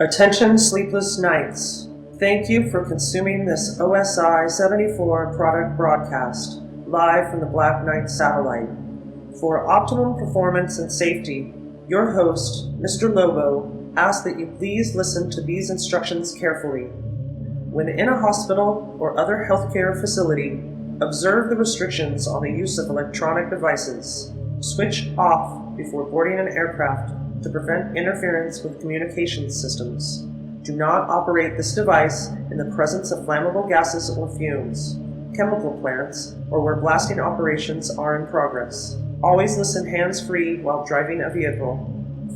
Attention Sleepless Knights. Thank you for consuming this OSI 74 product broadcast, live from the Black Knight satellite. For optimum performance and safety, your host, Mr. Lobo, asks that you please listen to these instructions carefully. When in a hospital or other healthcare facility, observe the restrictions on the use of electronic devices. Switch off before boarding an aircraft to prevent interference with communications systems. Do not operate this device in the presence of flammable gases or fumes, chemical plants, or where blasting operations are in progress. Always listen hands-free while driving a vehicle.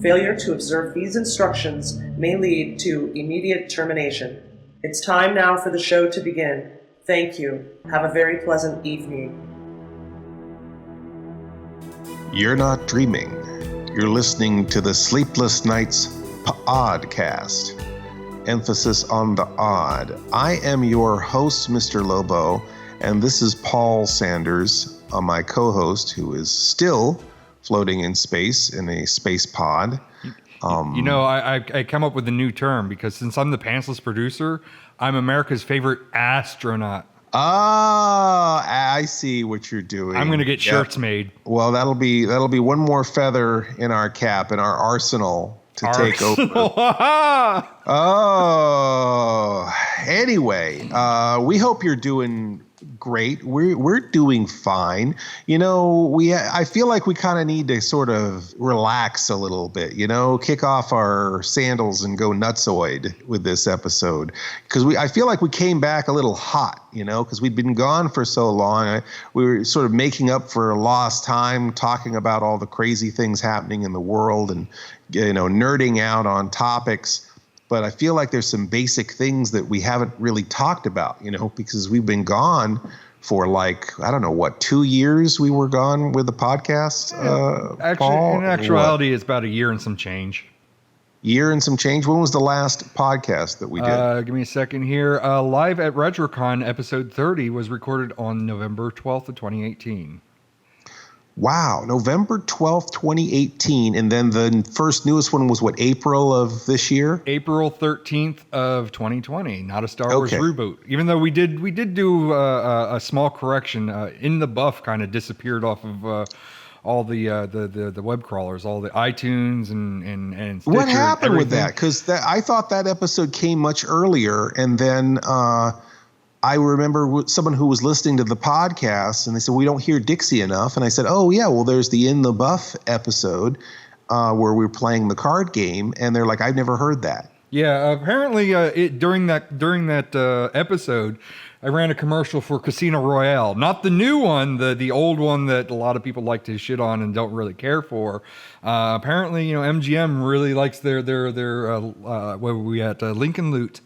Failure to observe these instructions may lead to immediate termination. It's time now for the show to begin. Thank you. Have a very pleasant evening. You're not dreaming. You're listening to the Sleepless Knights pODDcast. Emphasis on the odd. I am your host, Mr. Lobo, and this is Paul Sanders, my co-host, who is still floating in space in a space pod. I come up with a new term because since I'm the pantsless producer, I'm America's favorite astronaut. Ah, I see what you're doing. I'm going to get shirts made. Well, that'll be one more feather in our cap, in our arsenal to take over. Oh, anyway, we hope you're doing great. We're doing fine. I feel like we kind of need to sort of relax a little bit, kick off our sandals and go nutsoid with this episode. Because I feel like we came back a little hot, because we'd been gone for so long. We were sort of making up for lost time, talking about all the crazy things happening in the world and, nerding out on topics. But I feel like there's some basic things that we haven't really talked about, because we've been gone for 2 years we were gone with the podcast. Actually, Paul, in actuality, it's about a year and some change. Year and some change? When was the last podcast that we did? Give me a second here. Live at RetroCon episode 30 was recorded on November 12th of 2018. Wow, November 12th, 2018. And then the first newest one was April of this year? April 13th of 2020, not a Star Wars reboot. Even though we did do a small correction. In the Buff kind of disappeared off of all the web crawlers, all the iTunes and Stitcher. What happened with that? Because I thought that episode came much earlier, and then I remember someone who was listening to the podcast and they said, we don't hear Dixie enough. And I said, oh yeah, well there's the In the Buff episode where we were playing the card game. And they're like, I've never heard that. Yeah. Apparently during that episode, I ran a commercial for Casino Royale, not the new one, the old one that a lot of people like to shit on and don't really care for. Apparently, MGM really likes their where were we at? Lincoln Loot.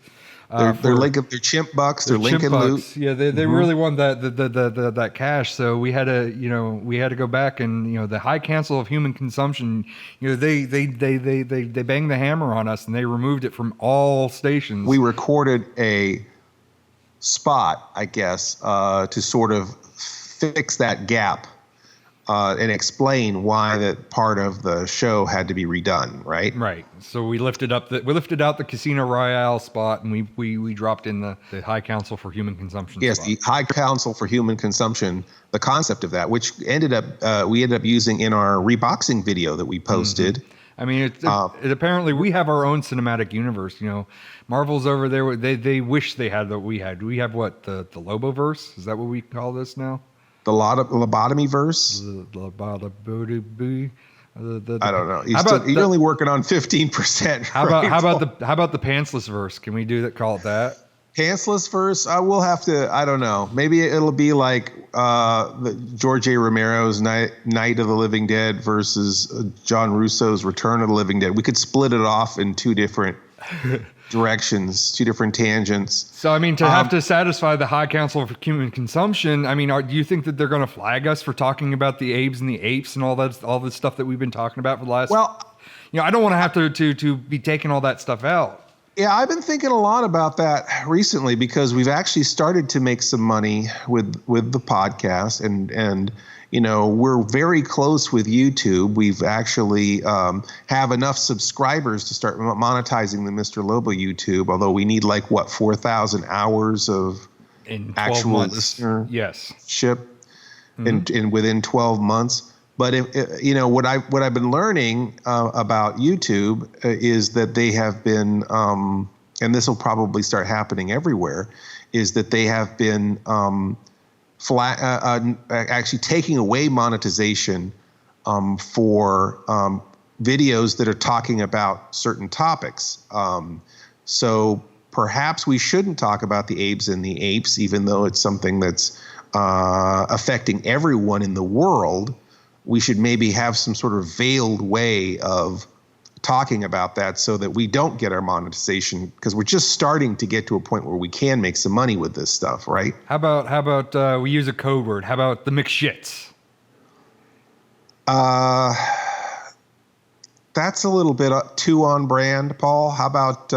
They're chimp bucks. They're Lincoln Loot. Yeah, they really want that cash. So we had to go back and the High Council of Human Consumption. They banged the hammer on us and they removed it from all stations. We recorded a spot, I guess, to sort of fix that gap. And explain why that part of the show had to be redone, right? Right. So we lifted out the Casino Royale spot, and we dropped in the High Council for Human Consumption. Yes, spot. The High Council for Human Consumption. The concept of that, which we ended up using in our reboxing video that we posted. Mm-hmm. I mean, it apparently we have our own cinematic universe. Marvel's over there. They wish they had what we had. We have what the Lobo verse? Is that what we call this now? The lobotomy verse? I don't know. You're only working on 15%. How about the pantsless verse? Can we call it that? Pantsless verse? We'll have to. I don't know. Maybe it'll be like George A. Romero's Night of the Living Dead versus John Russo's Return of the Living Dead. We could split it off in two different directions, two different tangents. So, I mean, to have to satisfy the High Council for Human Consumption, I mean, do you think that they're going to flag us for talking about the Abes and the Apes and all this stuff that we've been talking about for the last? Well, I don't want to have to be taking all that stuff out. Yeah, I've been thinking a lot about that recently because we've actually started to make some money with the podcast, and we're very close with YouTube. We've actually have enough subscribers to start monetizing the Mr. Lobo YouTube. Although we need 4,000 hours of in 12 actual months. listenership in within 12 months. But what I've been learning about YouTube is that they have been, and this will probably start happening everywhere, is that they have been actually taking away monetization for videos that are talking about certain topics. So perhaps we shouldn't talk about the Abes and the Apes, even though it's something that's affecting everyone in the world. We should maybe have some sort of veiled way of talking about that so that we don't get our monetization, because we're just starting to get to a point where we can make some money with this stuff, right? How about we use a code word? How about the McShits? That's a little bit too on brand, Paul. How about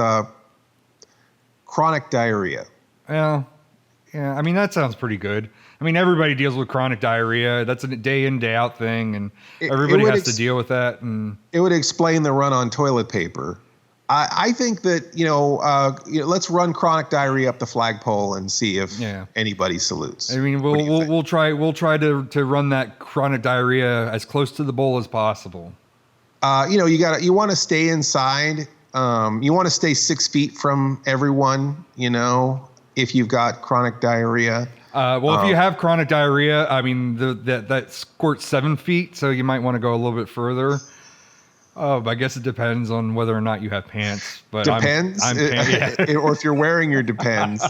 chronic diarrhea? Well, yeah, I mean, that sounds pretty good. I mean, everybody deals with chronic diarrhea. That's a day in, day out thing, and everybody has to deal with that. And it would explain the run on toilet paper. I think that, let's run chronic diarrhea up the flagpole and see if anybody salutes. I mean, we'll try to run that chronic diarrhea as close to the bowl as possible. You want to stay inside. You want to stay 6 feet from everyone, if you've got chronic diarrhea. If you have chronic diarrhea, I mean, that squirts 7 feet, so you might want to go a little bit further. I guess it depends on whether or not you have pants. But depends, or if you're wearing your Depends.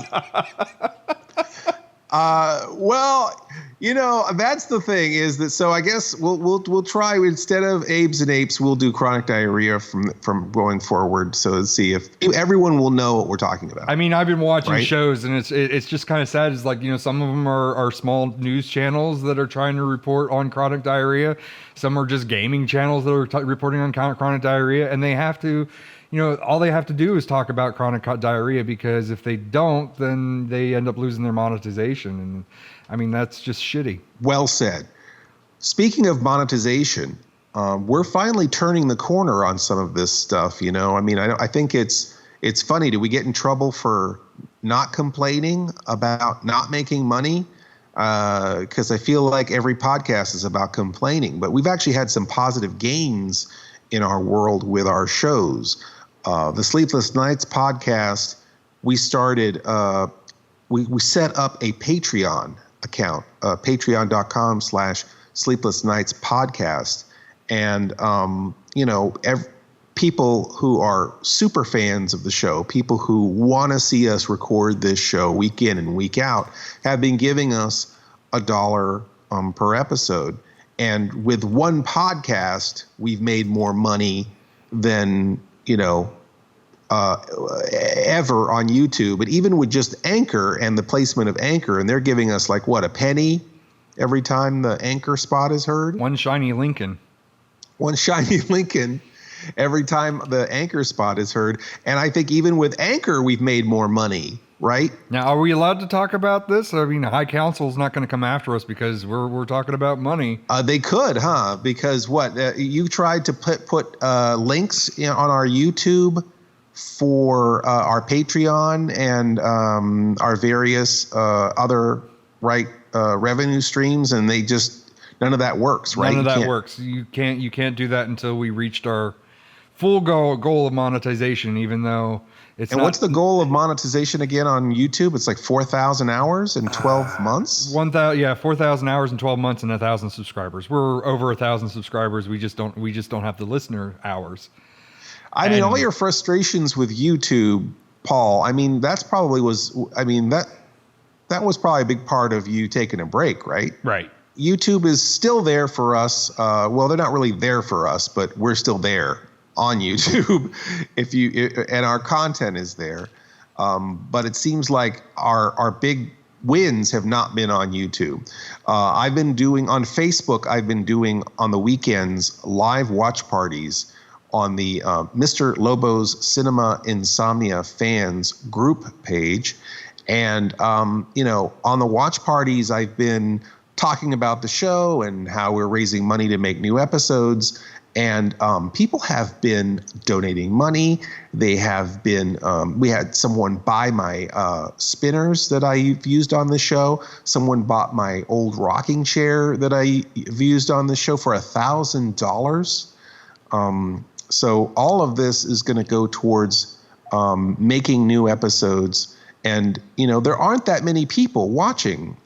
That's the thing is that. So I guess we'll try, instead of Abes and Apes, we'll do chronic diarrhea from going forward. So let's see if everyone will know what we're talking about. I mean, I've been watching shows, and it's just kind of sad. It's like, some of them are small news channels that are trying to report on chronic diarrhea. Some are just gaming channels that are reporting on chronic diarrhea, and they have to. All they have to do is talk about chronic diarrhea, because if they don't, then they end up losing their monetization. And I mean, that's just shitty. Well said. Speaking of monetization, we're finally turning the corner on some of this stuff. I mean, I think it's funny. Do we get in trouble for not complaining about not making money? Because I feel like every podcast is about complaining, but we've actually had some positive gains in our world with our shows. The Sleepless Knights podcast, we started, we set up a Patreon account, patreon.com/Sleepless Knights podcast. And, people who are super fans of the show, people who want to see us record this show week in and week out, have been giving us $1 per episode. And with one podcast, we've made more money than, ever on YouTube. But even with just Anchor and the placement of Anchor, and they're giving us a penny every time the Anchor spot is heard. One shiny Lincoln every time the Anchor spot is heard. And I think even with Anchor, we've made more money. Right? Now, are we allowed to talk about this? I mean, High Council's not going to come after us because we're talking about money. They could, huh? Because you tried to put links on our YouTube for our Patreon and our various other revenue streams, and none of that works, right? None of that works. You can't do that until we reached our full goal of monetization, even though. What's the goal of monetization again on YouTube? It's 4,000 hours in 12 months? 4,000 hours in 12 months and 1,000 subscribers. We're over 1,000 subscribers. We just don't have the listener hours. I mean, all your frustrations with YouTube, Paul, I mean, that was probably a big part of you taking a break, right? Right. YouTube is still there for us. Well, they're not really there for us, but we're still there on YouTube, and our content is there. But it seems like our big wins have not been on YouTube. I've been doing on Facebook. I've been doing on the weekends live watch parties on the Mr. Lobo's Cinema Insomnia fans group page. And, on the watch parties, I've been talking about the show and how we're raising money to make new episodes. And people have been donating money. They have been, we had someone buy my spinners that I've used on the show. Someone bought my old rocking chair that I've used on the show for $1,000. So all of this is going to go towards making new episodes. And, there aren't that many people watching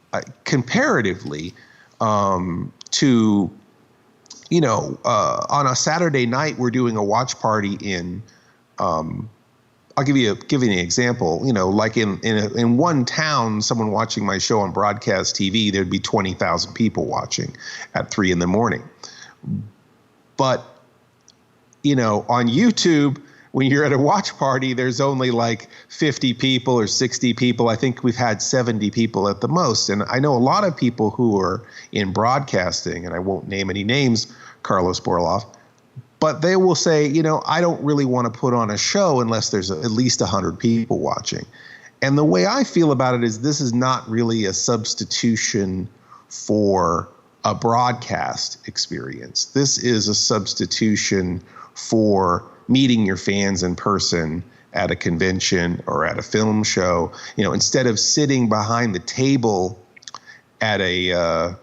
comparatively to, on a Saturday night, we're doing a watch party in, I'll give you an example, like in one town, someone watching my show on broadcast TV, there'd be 20,000 people watching at 3 a.m. But, on YouTube, when you're at a watch party, there's only like 50 people or 60 people. I think we've had 70 people at the most. And I know a lot of people who are in broadcasting, and I won't name any names, Carlos Borloff, but they will say, I don't really want to put on a show unless there's at least 100 people watching. And the way I feel about it is this is not really a substitution for a broadcast experience. This is a substitution for meeting your fans in person at a convention or at a film show. Instead of sitting behind the table at a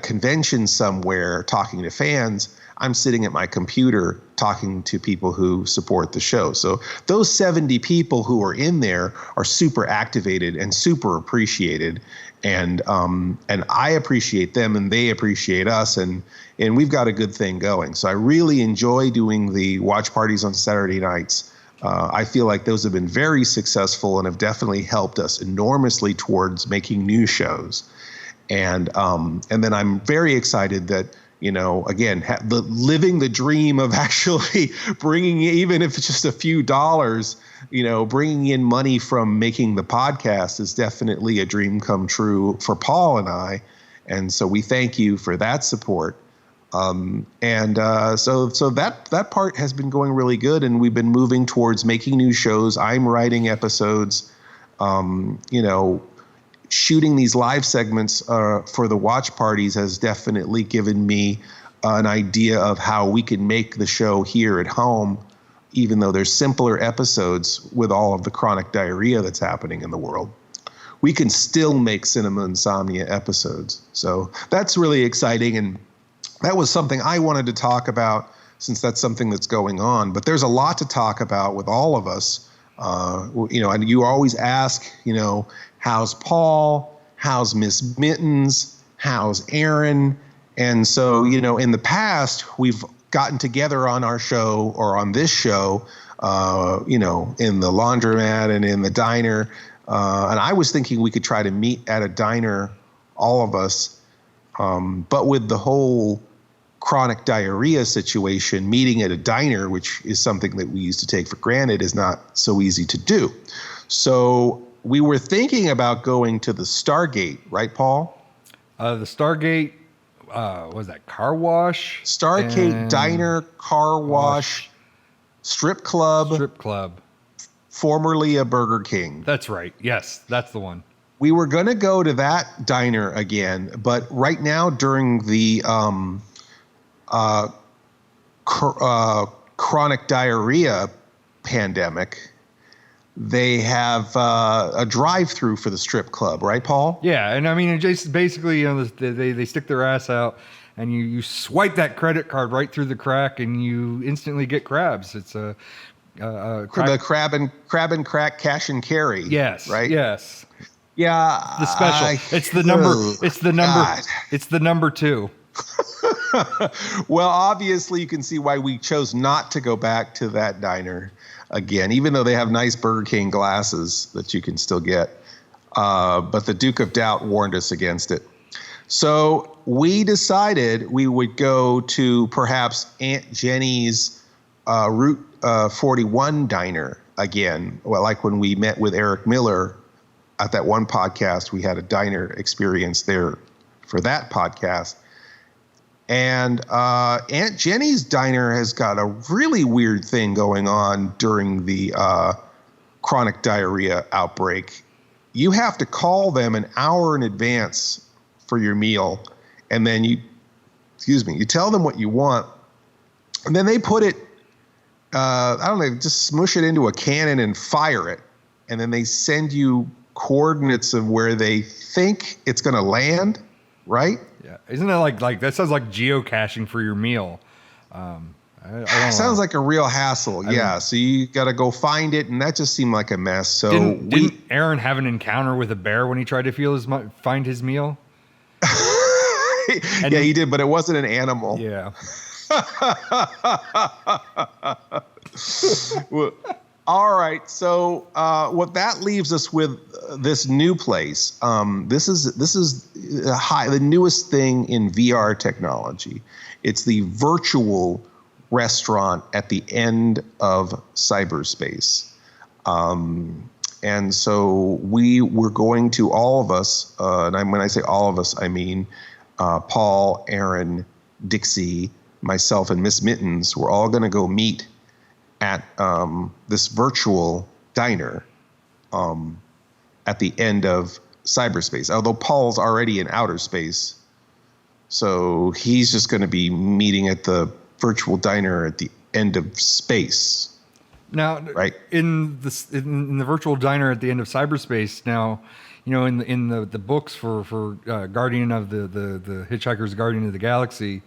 convention somewhere talking to fans, I'm sitting at my computer talking to people who support the show. So those 70 people who are in there are super activated and super appreciated. And I appreciate them and they appreciate us, and we've got a good thing going. So I really enjoy doing the watch parties on Saturday nights. I feel like those have been very successful and have definitely helped us enormously towards making new shows. And then I'm very excited that, again, living the dream of actually bringing, even if it's just a few dollars, bringing in money from making the podcast is definitely a dream come true for Paul and I. And so we thank you for that support. So that part has been going really good, and we've been moving towards making new shows. I'm writing episodes, shooting these live segments for the watch parties has definitely given me an idea of how we can make the show here at home, even though there's simpler episodes with all of the chronic diarrhea that's happening in the world. We can still make Cinema Insomnia episodes. So that's really exciting. And that was something I wanted to talk about since that's something that's going on. But there's a lot to talk about with all of us. And you always ask, how's Paul? How's Miss Mittens? How's Aaron? And so, in the past, we've gotten together on our show or on this show, in the laundromat and in the diner. And I was thinking we could try to meet at a diner, all of us. But with the whole chronic diarrhea situation, meeting at a diner, which is something that we used to take for granted, is not so easy to do. So we were thinking about going to the Stargate, right, Paul? The Stargate, was that car wash? Stargate Diner, car wash, strip club, formerly a Burger King. That's right. Yes, that's the one. We were going to go to that diner again, but right now during the chronic diarrhea pandemic, they have a drive-through for the strip club, right, Paul? Yeah, and I mean, it just basically, they stick their ass out, and you swipe that credit card right through the crack, and you instantly get crabs. It's the crab and crack cash and carry. Yes. Right. Yes. Yeah. The special. It's the number. It's the number. God. It's the number 2. Well, obviously, you can see why we chose not to go back to that diner again, even though they have nice Burger King glasses that you can still get. But the Duke of Doubt warned us against it. So we decided we would go to perhaps Aunt Jenny's Route 41 diner again. Well, like when we met with Eric Miller at that one podcast, we had a diner experience there for that podcast. And Aunt Jenny's Diner has got a really weird thing going on during the chronic diarrhea outbreak. You have to call them an hour in advance for your meal, and then you tell them what you want, and then they put it, I don't know, just smush it into a cannon and fire it, and then they send you coordinates of where they think it's going to land, right? Yeah, isn't that like that sounds like geocaching for your meal? I don't Sounds know. like a real hassle. Yeah, so you got to go find it, and that just seemed like a mess. So didn't Aaron have an encounter with a bear when he tried to find his meal? Yeah, he did, but it wasn't an animal. Yeah. Well, all right. So what that leaves us with this new place. This is the newest thing in VR technology. It's the virtual restaurant at the end of cyberspace. And so we're going to, all of us, and when I say all of us, I mean Paul, Aaron, Dixie, myself, and Miss Mittens. We're all going to go meet at this virtual diner at the end of cyberspace. Although Paul's already in outer space, so he's just going to be meeting at the virtual diner at the end of space. Now, right in the virtual diner at the end of cyberspace. Now, you know, in the books for Guardian of the Hitchhiker's Guardian of the Galaxy,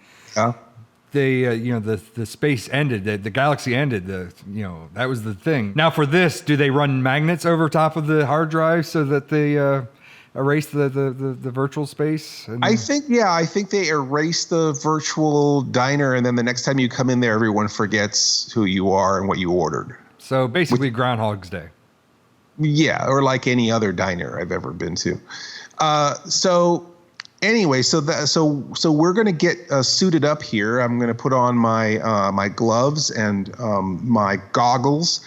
they the space ended, the galaxy ended. That was the thing. Now for this, do they run magnets over top of the hard drive so that they erase the virtual space? I think they erase the virtual diner, and then the next time you come in there, everyone forgets who you are and what you ordered. So basically Groundhog's Day. Yeah, or like any other diner I've ever been to. So anyway, so we're gonna get suited up here. I'm gonna put on my my gloves and my goggles,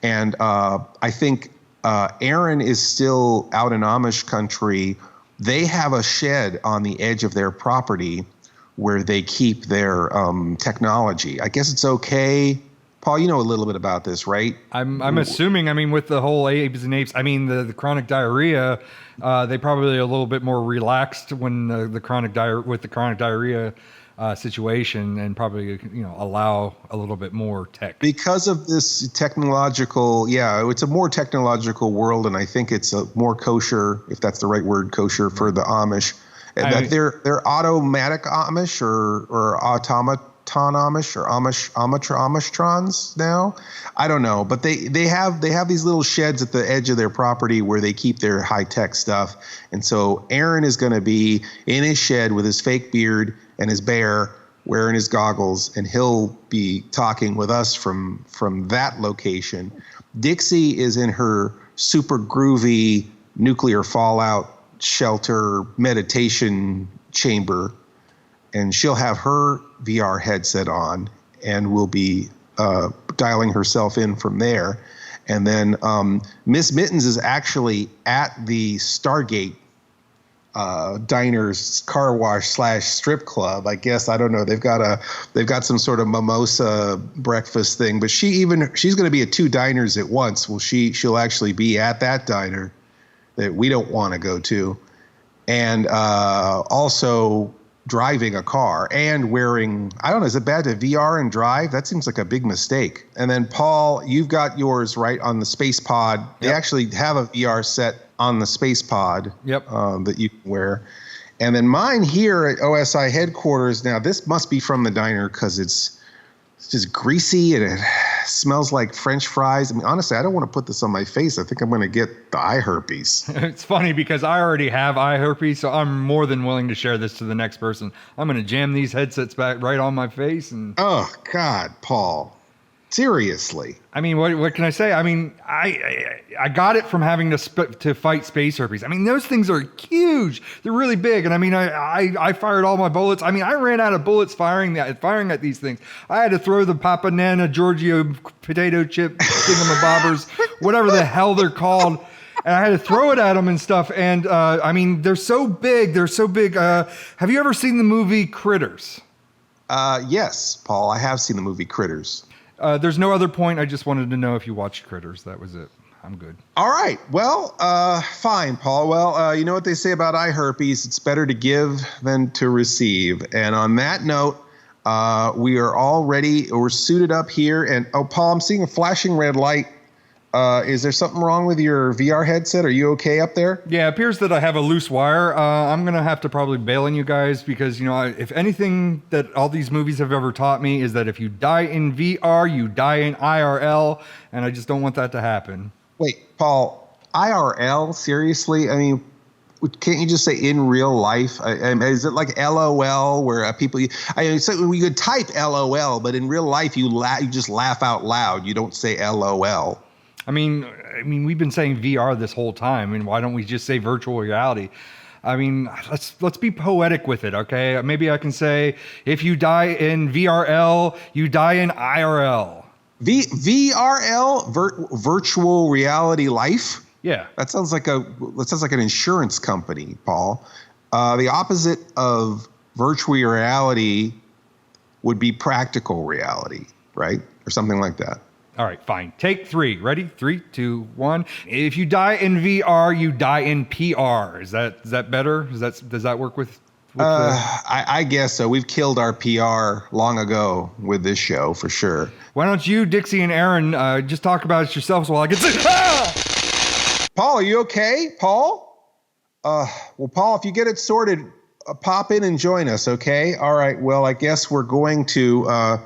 and I think Aaron is still out in Amish country. They have a shed on the edge of their property where they keep their technology. I guess it's okay. Paul, you know a little bit about this, right? I'm assuming. I mean, with the whole apes and apes, I mean the chronic diarrhea, they probably are a little bit more relaxed when the chronic diarrhea situation, and probably allow a little bit more tech because of this technological. Yeah, it's a more technological world, and I think it's a more kosher, if that's the right word, kosher for the Amish. They're automatic Amish or automaton Amish or Amishtrons now. I don't know, but they have these little sheds at the edge of their property where they keep their high tech stuff. And so Aaron is going to be in his shed with his fake beard and his bear, wearing his goggles, and he'll be talking with us from that location. Dixie is in her super groovy nuclear fallout shelter meditation chamber, and she'll have her VR headset on, and we'll be dialing herself in from there. And then Miss Mittens is actually at the Stargate diner's car wash / strip club. I guess, I don't know. They've got some sort of mimosa breakfast thing, but she's going to be at two diners at once. Well, she'll actually be at that diner that we don't want to go to, and also driving a car and wearing, I don't know, is it bad to VR and drive? That seems like a big mistake. And then Paul, you've got yours right on the Space Pod. They actually have a VR set on the Space Pod that you can wear. And then mine here at OSI headquarters. Now this must be from the diner because it's just greasy and it smells like French fries. I mean, honestly, I don't want to put this on my face. I think I'm going to get the eye herpes. It's funny because I already have eye herpes, so I'm more than willing to share this to the next person. I'm going to jam these headsets back right on my face. And oh, God, Paul. Seriously. I mean, what can I say? I mean, I got it from having to fight space herpes. I mean, those things are huge. They're really big. And I mean, I fired all my bullets. I mean, I ran out of bullets firing at these things. I had to throw the Papa Nana Giorgio potato chip thingamabobbers, whatever the hell they're called. And I had to throw it at them and stuff. And I mean, they're so big. Have you ever seen the movie Critters? Yes, Paul, I have seen the movie Critters. There's no other point. I just wanted to know if you watched Critters. That was it. I'm good. All right. Well, fine, Paul. Well, you know what they say about eye herpes? It's better to give than to receive. And on that note, we are all ready. We're suited up here. And, Paul, I'm seeing a flashing red light. Is there something wrong with your VR headset? Are you okay up there? Yeah, it appears that I have a loose wire. I'm going to have to probably bail on you guys because, if anything that all these movies have ever taught me is that if you die in VR, you die in IRL, and I just don't want that to happen. Wait, Paul, IRL? Seriously? I mean, can't you just say in real life? Is it like LOL where people? So we could type LOL, but in real life you just laugh out loud. You don't say LOL. I mean, we've been saying VR this whole time. I mean, why don't we just say virtual reality? I mean, let's be poetic with it, okay? Maybe I can say, if you die in VRL, you die in IRL. VRL, virtual reality life. Yeah, that sounds like an insurance company, Paul. The opposite of virtual reality would be practical reality, right, or something like that. All right, fine. Take 3. Ready? 3, 2, 1. If you die in VR, you die in PR. Is that better? Does that work with I guess so. We've killed our PR long ago with this show for sure. Why don't you, Dixie and Aaron, just talk about it yourselves while I get sick? Paul, are you okay? Paul? Well, Paul, if you get it sorted, pop in and join us, okay? All right, well, I guess we're going to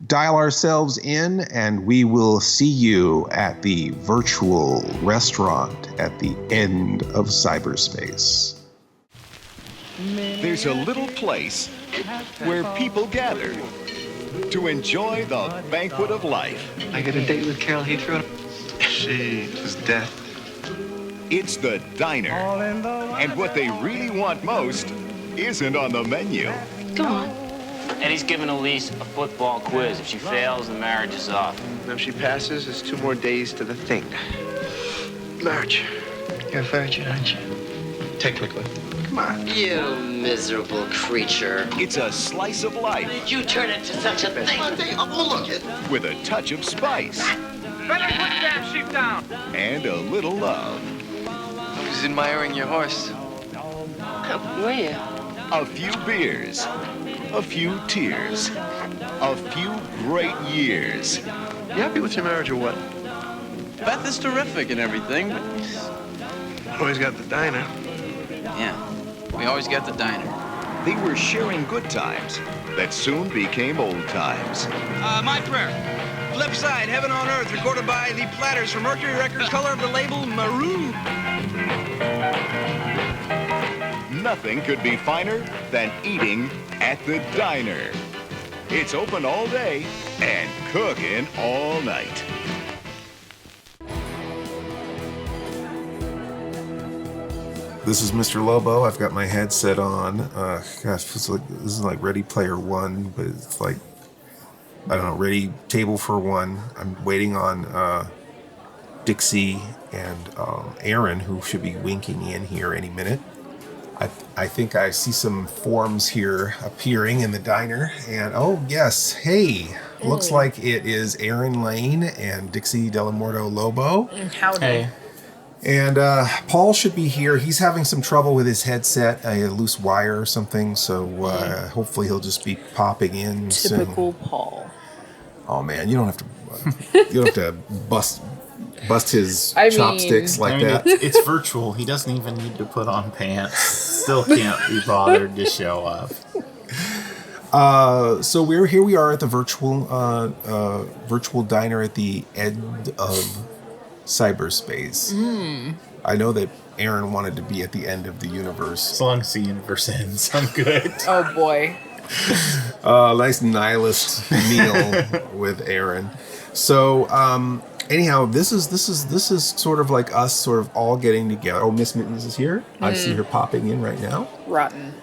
dial ourselves in, and we will see you at the virtual restaurant at the end of cyberspace. There's a little place where people gather to enjoy the banquet of life. I got a date with Carol Heathrow. She is death. It's the diner. And what they really want most isn't on the menu. Go on. Eddie's giving Elise a football quiz. If she fails, the marriage is off. And if she passes, it's 2 more days to the thing. Marriage. You're a virgin, aren't you? Technically. Come on. You miserable creature. It's a slice of life. Did you turn into such a thing? Look it. With a touch of spice. Better put the damn sheep down. And a little love. I was admiring your horse. Were you? A few beers. A few tears. A few great years. You happy with your marriage or what? Beth is terrific and everything, but... Always got the diner. Yeah, we always got the diner. They were sharing good times that soon became old times. My prayer. Flip side, Heaven on Earth, recorded by the Platters for Mercury Records, color of the label maroon. Nothing could be finer than eating at the diner. It's open all day and cooking all night. This is Mr. Lobo. I've got my headset on. Gosh, this is like Ready Player One, but it's like, I don't know, Ready Table for One. I'm waiting on Dixie and Aaron, who should be winking in here any minute. I think I see some forms here appearing in the diner. And oh, yes. Hey, looks like it is Aaron Lane and Dixie Delamorto Lobo. Howdy. Hey. And Paul should be here. He's having some trouble with his headset, a loose wire or something. So hopefully he'll just be popping in soon. Typical Paul. Oh man, you don't have to bust his chopsticks like that. It's virtual. He doesn't even need to put on pants. Still can't be bothered to show up. So we are at the virtual diner at the end of cyberspace. I know that Aaron wanted to be at the end of the universe. As long as the universe ends, I'm good. Oh boy. Nice nihilist meal with Aaron. So anyhow, this is sort of like us sort of all getting together. Oh, Miss Mittens is here. I see her popping in right now. Rotten.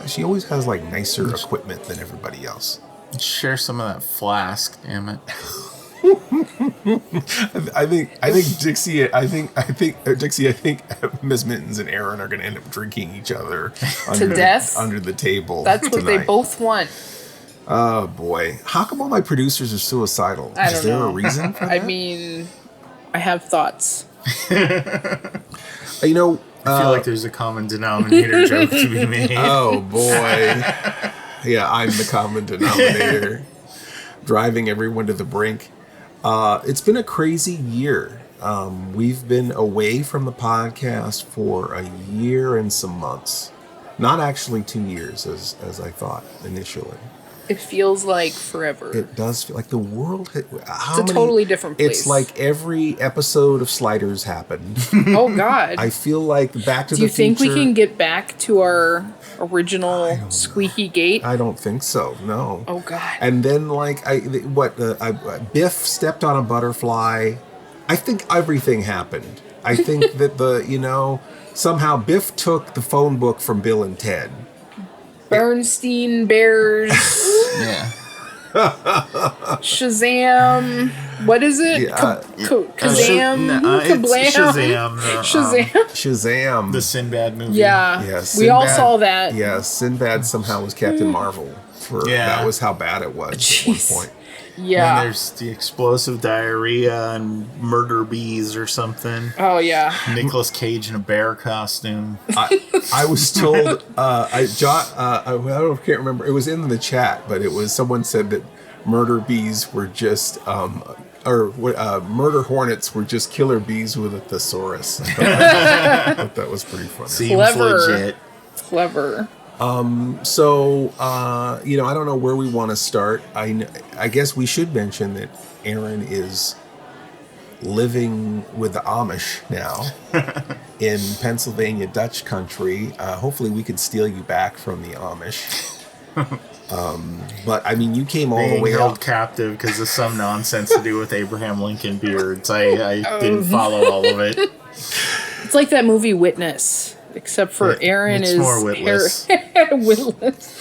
She always has like nicer equipment than everybody else. Share some of that flask, damn it. I think Dixie. I think Dixie. I think Miss Mittens and Aaron are going to end up drinking each other to death under the table. That's what they both want. Oh boy! How come all my producers are suicidal? I don't Is there know. a reason for that? I mean, I have thoughts. You know, I feel like there's a common denominator joke to be made. Oh boy! Yeah, I'm the common denominator, driving everyone to the brink. It's been a crazy year. We've been away from the podcast for a year and some months. Not actually 2 years, as I thought initially. It feels like forever. It does feel like the world. It's a totally different place. It's like every episode of Sliders happened. Oh God! I feel like Back to the Future. Do you think we can get back to our original squeaky gate? I don't think so. No. Oh God! And then Biff stepped on a butterfly. I think everything happened. I think that somehow Biff took the phone book from Bill and Ted. Bernstein Bears. Yeah. Shazam. What is it? Kazam. Kablam. Shazam. The Sinbad movie. Yeah. Yes. We all saw that. Yes. Sinbad somehow was Captain Marvel. That was how bad it was at one point. Yeah. And there's the explosive diarrhea and murder bees or something. Oh yeah. Nicolas Cage in a bear costume. I was told. I can't remember. It was in the chat, but it was someone said that murder bees were just murder hornets were just killer bees with a thesaurus. I thought that was pretty funny. Seems legit. Clever. So I don't know where we want to start. I guess we should mention that Aaron is living with the Amish now in Pennsylvania, Dutch country. Hopefully we could steal you back from the Amish. But I mean, you came all the way held captive because of some nonsense to do with Abraham Lincoln beards. I didn't follow all of it. It's like that movie Witness. Except for Aaron it's is more witless. witless.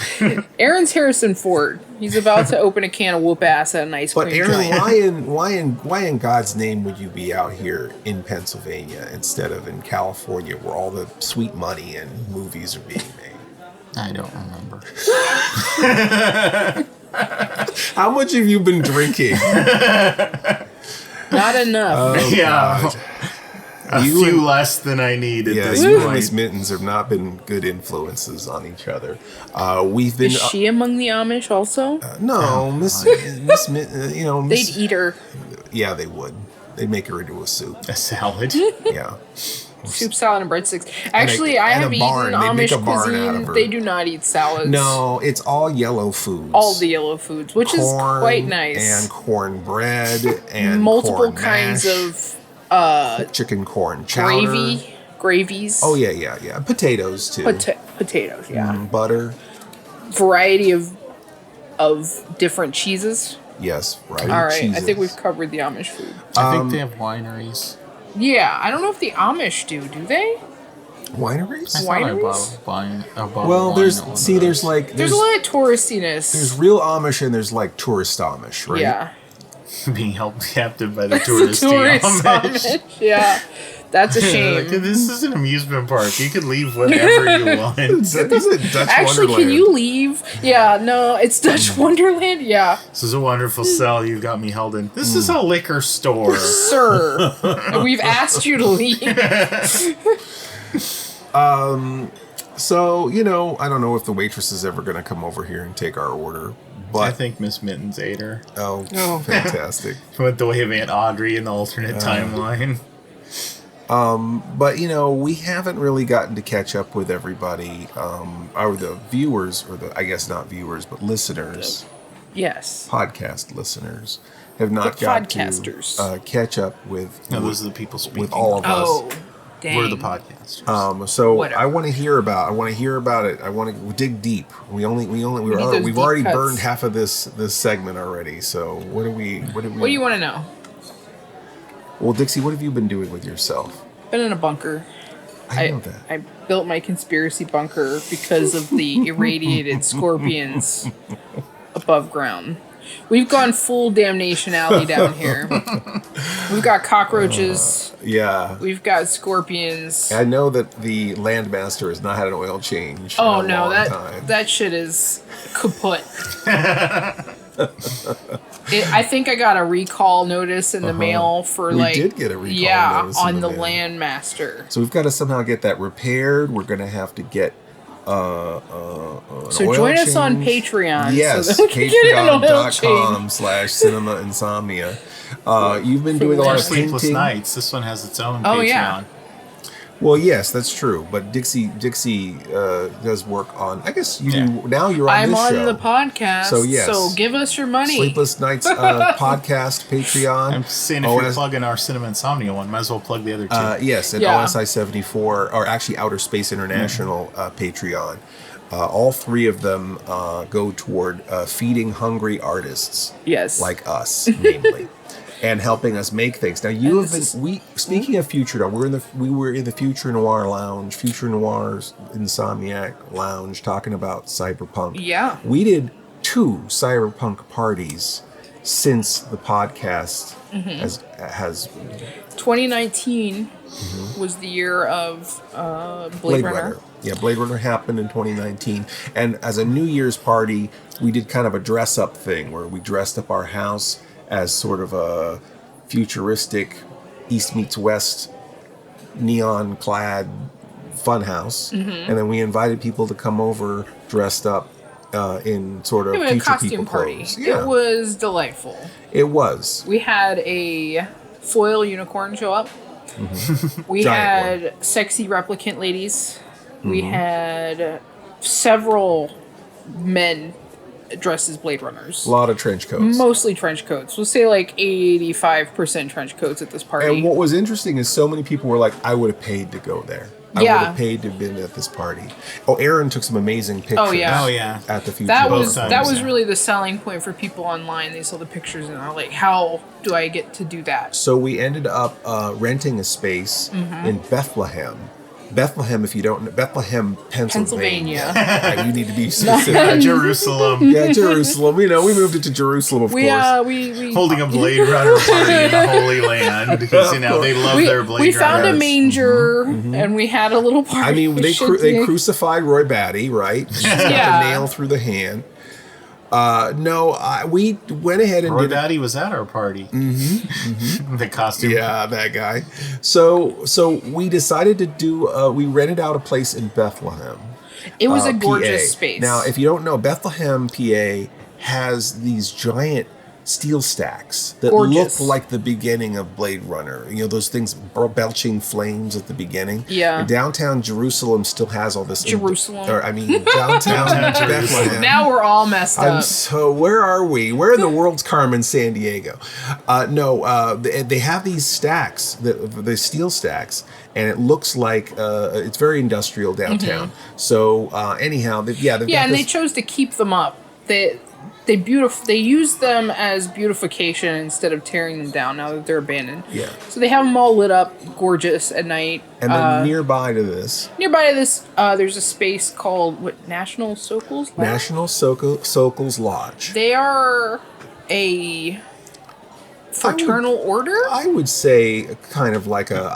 Aaron's Harrison Ford. He's about to open a can of whoop ass at an ice cream But Aaron, joint. why in God's name would you be out here in Pennsylvania instead of in California, where all the sweet money and movies are being made? I don't remember. How much have you been drinking? Not enough. Oh, yeah. God. A few less than I need at this you and point. Miss Mittens have not been good influences on each other. We've been. Is she among the Amish also? No, Miss Mittens. They'd eat her. Yeah, they would. They'd make her into a soup, a salad. Yeah. Soup, salad, and breadsticks. Actually, I have eaten Amish cuisine. They do not eat salads. No, it's all yellow foods. All the yellow foods, which is quite nice. And cornbread and multiple corn kinds mash, of chicken corn chowder. Gravies. Oh yeah. Potatoes too. Potatoes, yeah. Butter. Variety of different cheeses. Yes, right. All right, cheeses. I think we've covered the Amish food. I think they have wineries. Yeah, I don't know if the Amish do they? Wineries? I thought I bought well, there's like there's a lot of touristiness. There's real Amish and there's like tourist Amish, right? Yeah. Being held captive by the touristy Amish. Yeah. That's a shame. Like, this is an amusement park. You can leave whenever you want. This is Dutch Actually, Wonderland. can you leave? Yeah, no, it's Dutch Wonderland. Yeah. This is a wonderful cell you've got me held in. This is a liquor store. Sir, we've asked you to leave. So, I don't know if the waitress is ever going to come over here and take our order. But I think Miss Mittens ate her. Oh, fantastic. Went the way of Aunt Audrey in the alternate timeline. But, we haven't really gotten to catch up with everybody, or the viewers, I guess not viewers, but listeners. Yes. Podcast listeners have not got to catch up with. No, those are the people speaking. With all of us. Oh, dang. We're the podcasters. So Whatever. I want to hear about it. I want to dig deep. We've already cuts. burned half of this segment already. So what do you want to know? Well, Dixie, what have you been doing with yourself? Been in a bunker. I know that. I built my conspiracy bunker because of the irradiated scorpions above ground. We've gone full Damnation Alley down here. We've got cockroaches. Yeah. We've got scorpions. I know that the Landmaster has not had an oil change. Oh in a no, long that time. that shit is kaput. I think I got a recall notice in the mail for We did get a recall notice on in the the mail. Landmaster. So we've got to somehow get that repaired. We're going to have to get an So oil join us on change. Patreon. Yes, so that we can get an oil change. patreon.com/cinema insomnia. You've been doing a lot of Sleepless painting. Nights. This one has its own Oh, Patreon. yeah. Well, yes, that's true. But Dixie does work on. I guess you do now. You're on I'm this on show. the podcast. So, yes. So give us your money. Sleepless Knights podcast Patreon. I'm saying if you're plugging our Cinema Insomnia one, might as well plug the other two. Yes, and Yeah. OSI 74, or actually Outer Space International Patreon. All three of them go toward feeding hungry artists. Yes. Like us, namely. And helping us make things. Now you have been. Speaking of Future Noir, we were in the Future Noir Lounge, Future Noir's Insomniac Lounge, talking about cyberpunk. Yeah. We did 2 cyberpunk parties since the podcast has 2019 was the year of Blade Runner. Yeah, Blade Runner happened in 2019. And as a New Year's party, we did kind of a dress-up thing where we dressed up our house as sort of a futuristic East meets West neon-clad funhouse. And then we invited people to come over dressed up in sort of It was a future costume people party. clothes. Yeah, It was delightful. it was. We had a foil unicorn show up. We Giant had sexy replicant ladies. We had several men dressed as Blade Runners. A lot of trench coats. Mostly trench coats. We'll say like 85% trench coats at this party. And what was interesting is so many people were like, I would have paid to go there. I would have paid to have been at this party. Oh, Aaron took some amazing pictures. Oh, yeah. Oh, yeah. At the Future that Noir was party. that was really the selling point for people online. They saw the pictures and are like, how do I get to do that? So we ended up renting a space in Bethlehem. Bethlehem, if you don't know, Bethlehem, Pennsylvania. You need to be specific. Jerusalem. Yeah, Jerusalem. You know, we moved it to Jerusalem, of course. We Holding a Blade Runner party in the Holy Land because, you know, they love their Blade we found a Runners. manger and we had a little party. I mean, they crucified Roy Batty, right? She's got Yeah. the nail through the hand. We went ahead and Roy did Batty was at our party. The costume. Yeah, that guy. So we decided to do. We rented out a place in Bethlehem. It was a PA. gorgeous space. Now, if you don't know, Bethlehem, PA has these giant steel stacks that Gorgeous. look like the beginning of Blade Runner. You know, those things belching flames at the beginning. Yeah. And downtown Jerusalem still has all this. Jerusalem. Downtown Bethlehem. Now we're all messed up. So where are we? We're in the world's Carmen, San Diego. They have these stacks, the steel stacks, and it looks like it's very industrial downtown. So anyhow, they've got and they this- chose to keep them up. They use them as beautification instead of tearing them down now that they're abandoned. Yeah. So they have them all lit up, gorgeous at night. And then nearby to this, there's a space called National Sokol's Lodge? National Sokol's Lodge. They are a fraternal order. I would say kind of like a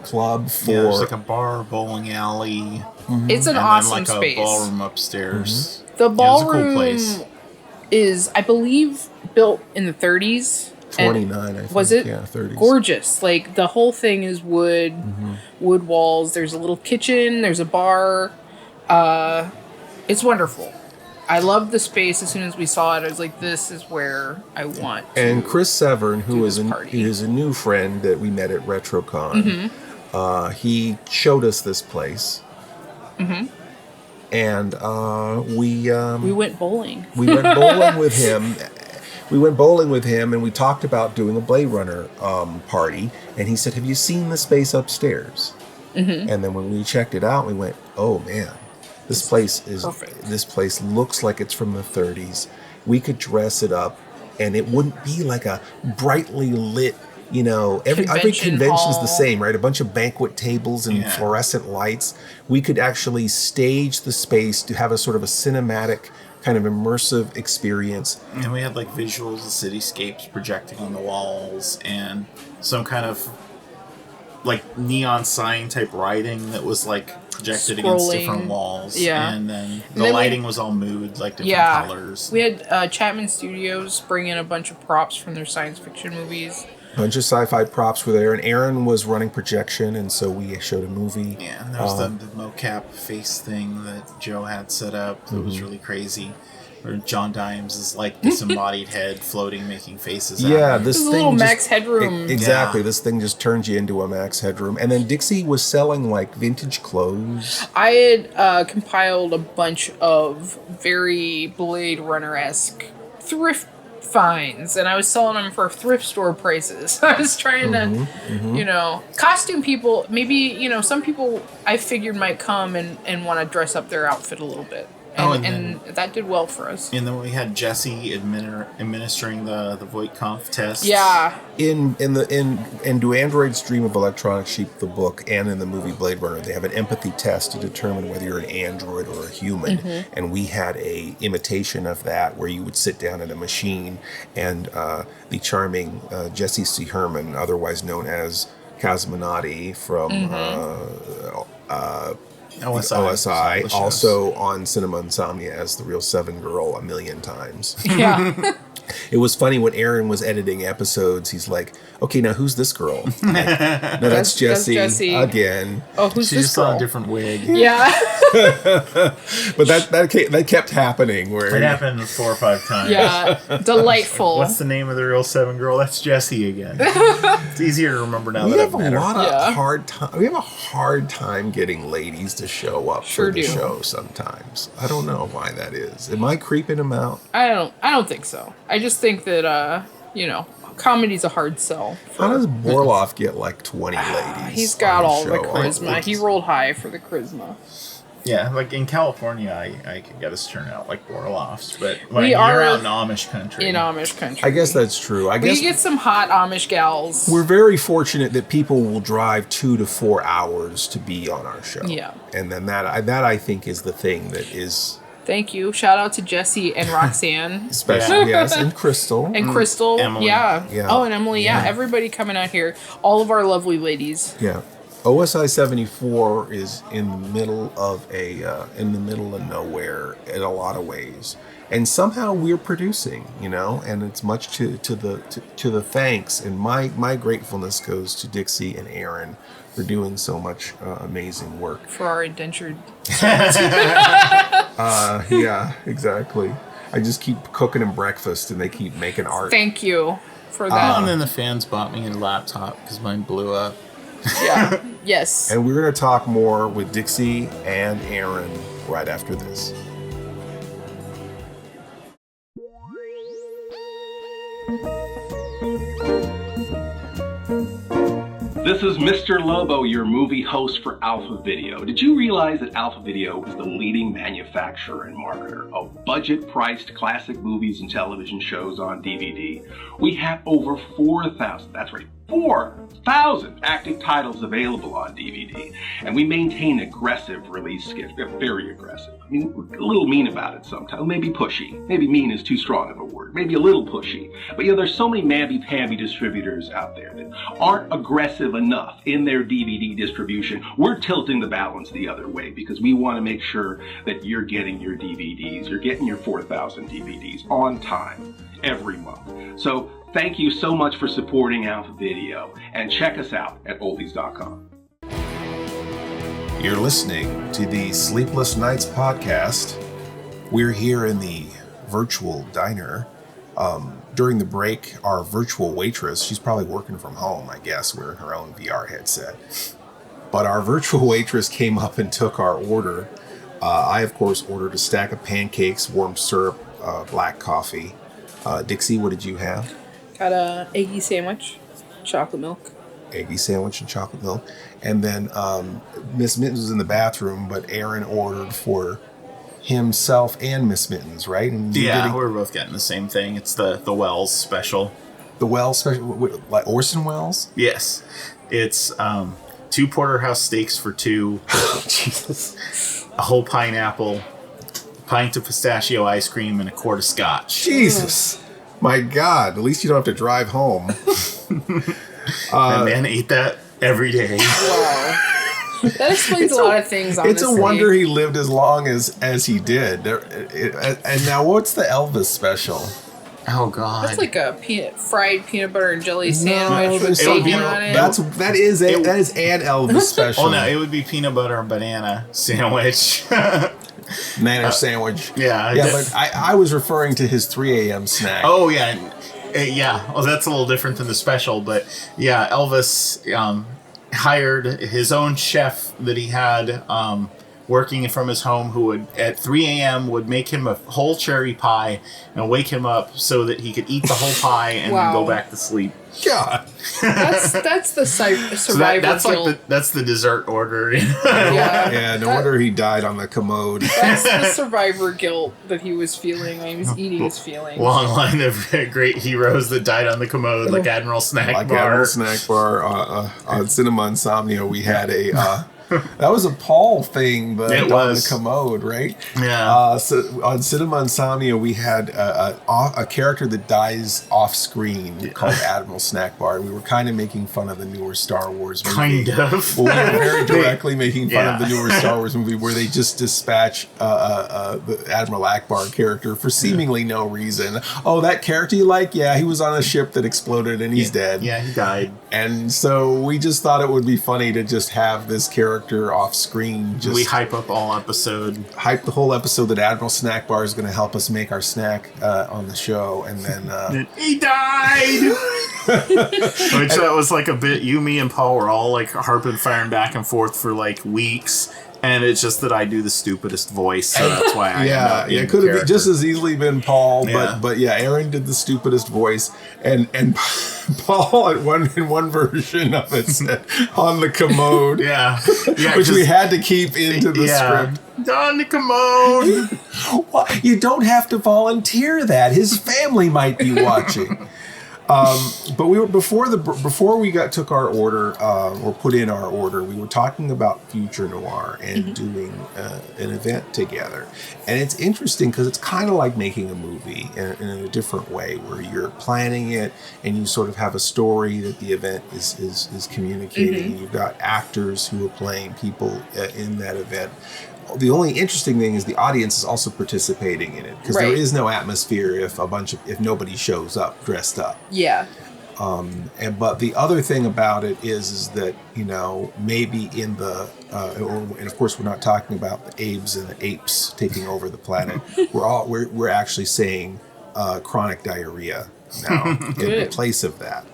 club for. Yeah, there's like a bar, bowling alley. It's an and awesome then like space. a ballroom upstairs. The Yeah, ballroom it's a cool place. is, I believe, built in the 30s. 29, I think. Was it? Yeah, 30s. Gorgeous. Like, the whole thing is wood walls. There's a little kitchen. There's a bar. It's wonderful. I loved the space. As soon as we saw it, I was like, this is where I want to. And Chris Severn, who is party. a new friend that we met at RetroCon, he showed us this place. And we went bowling. We went bowling with him. And we talked about doing a Blade Runner party. And he said, "Have you seen the space upstairs?" And then when we checked it out, we went, "Oh man, this place is perfect. This place looks like it's from the 30s. We could dress it up, and it wouldn't be like a brightly lit." You know, every convention's the same, right? A bunch of banquet tables and fluorescent lights. We could actually stage the space to have a sort of a cinematic kind of immersive experience. And we had like visuals of cityscapes projecting on the walls and some kind of like neon sign type writing that was like projected against different walls. Yeah. And then the lighting was all mood, like different colors. We had Chapman Studios bring in a bunch of props from their science fiction movies. A bunch of sci-fi props were there, and Aaron was running projection, and so we showed a movie. Yeah, and there was the mocap face thing that Joe had set up that was really crazy. Or John Dimes is like disembodied head floating, making faces. Yeah, this thing. Little Max Headroom. Exactly, this thing just turns you into a Max Headroom. And then Dixie was selling like vintage clothes. I had compiled a bunch of very Blade Runner-esque thrift finds, and I was selling them for thrift store prices. I was trying to, costume people. Maybe some people I figured might come and want to dress up their outfit a little bit. And that did well for us. And then we had Jesse administering the Voight-Kampff test. Yeah. In Do Androids Dream of Electronic Sheep, the book, and in the movie Blade Runner, they have an empathy test to determine whether you're an android or a human. And we had a imitation of that where you would sit down at a machine and the charming Jesse C. Herman, otherwise known as Cosmonauti from OSI, also on Cinema Insomnia as the Real Seven Girl a million times. Yeah. It was funny when Aaron was editing episodes, he's like, okay, now who's this girl? No, that's Jessie again. Oh, who's she this just girl? saw a different wig. Yeah. But that kept happening. It happened 4 or 5 times. Yeah. Delightful. What's the name of the Real Seven Girl? That's Jessie again. It's easier to remember now that I've met her. We have a hard time getting ladies to show up for the show sometimes. I don't know why that is. Am I creeping them out? I don't think so. I just think that comedy's a hard sell. How does Borloff get like 20 ladies? He's got all the charisma. He rolled high for the charisma. Yeah, like in California, I could get us to turn out like Borloffs, but when you're out in Amish country. I guess that's true. We get some hot Amish gals. We're very fortunate that people will drive 2 to 4 hours to be on our show. Yeah. And then that I think is the thing that is... Thank you. Shout out to Jesse and Roxanne. Especially, yes, and Crystal. And Crystal. Emily. Yeah. Yeah. Oh, and Emily. Yeah. Everybody coming out here. All of our lovely ladies. Yeah. OSI 74 is in the middle of nowhere in a lot of ways. And somehow we're producing, and it's much to the thanks. And my gratefulness goes to Dixie and Aaron for doing so much amazing work. For our indentured. Yeah, exactly. I just keep cooking them breakfast and they keep making art. Thank you for that. And then the fans bought me a laptop because mine blew up. Yeah. Yes. And we're going to talk more with Dixie and Aaron right after this. This is Mr. Lobo, your movie host for Alpha Video. Did you realize that Alpha Video is the leading manufacturer and marketer of budget-priced classic movies and television shows on DVD? We have over 4,000, that's right, 4,000 active titles available on DVD, and we maintain aggressive release schedule, very aggressive. I mean, we're a little mean about it sometimes, maybe pushy. Maybe mean is too strong of a word, maybe a little pushy. But there's so many mamby-pamby distributors out there that aren't aggressive enough in their DVD distribution. We're tilting the balance the other way because we want to make sure that you're getting your DVDs, you're getting your 4,000 DVDs on time every month. So thank you so much for supporting Alpha Video, and check us out at oldies.com. You're listening to the Sleepless Knights podcast. We're here in the virtual diner. During the break, our virtual waitress, she's probably working from home, I guess, wearing her own VR headset. But our virtual waitress came up and took our order. I, of course, ordered a stack of pancakes, warm syrup, black coffee. Dixie, what did you have? Got a eggy sandwich, chocolate milk. Eggy sandwich and chocolate milk. And then Miss Mittens was in the bathroom, but Aaron ordered for himself and Miss Mittens, right? And we're both getting the same thing. It's the Wells special. The Wells special? Like Orson Welles? Yes. It's 2 porterhouse steaks for 2. Jesus. A whole pineapple, pint of pistachio ice cream, and a quart of scotch. Jesus. My God. At least you don't have to drive home. And man ate that every day. Wow. That explains a lot of things, honestly. It's a wonder he lived as long as he did. And now, what's the Elvis special? Oh God! That's like a fried peanut butter and jelly sandwich with bacon on it. That is an Elvis special. Oh no, it would be peanut butter and banana sandwich. Banana sandwich. Yeah, but I was referring to his 3 a.m. snack. Oh yeah, yeah. Well, that's a little different than the special, but yeah, Elvis hired his own chef that he had working from his home, who would at 3 a.m. would make him a whole cherry pie and wake him up so that he could eat the whole pie and then go back to sleep. God, that's the survivor guilt. That's the dessert order. Yeah, no wonder he died on the commode. That's the survivor guilt that he was feeling when he was eating his feelings. Long line of great heroes that died on the commode, like Admiral Snack Bar. Admiral Snack Bar on Cinema Insomnia. We had a. That was a Paul thing, but on the commode, right? Yeah. So on Cinema Insomnia, we had a character that dies off screen called Admiral Snack Bar. We were kind of making fun of the newer Star Wars movie. Kind of. Well, we were very directly making fun of the newer Star Wars movie where they just dispatch the Admiral Akbar character for seemingly no reason. Oh, that character you like? Yeah, he was on a ship that exploded and he's dead. Yeah, he died. And so we just thought it would be funny to just have this character off screen. We hype up all episode. Hype the whole episode that Admiral Snack Bar is going to help us make our snack on the show, and then he died. Which that was like a bit. You, me, and Paul were all like harping, firing back and forth for like weeks. And it's just that I do the stupidest voice, so that's why I it could have just as easily been Paul, but Aaron did the stupidest voice, and Paul in one version of it said on the commode, which we had to keep into the script. On the commode. Well, you don't have to volunteer that. His family might be watching. But we were before we took our order or put in our order, we were talking about Future Noir and doing an event together. And it's interesting because it's kind of like making a movie in a different way, where you're planning it and you sort of have a story that the event is communicating. You've got actors who are playing people in that event. The only interesting thing is the audience is also participating in it, because there is no atmosphere if nobody shows up dressed up. Yeah. But the other thing about it is that, you know, maybe in the and of course we're not talking about the Abes and the apes taking over the planet. We're actually saying chronic diarrhea now in place of that.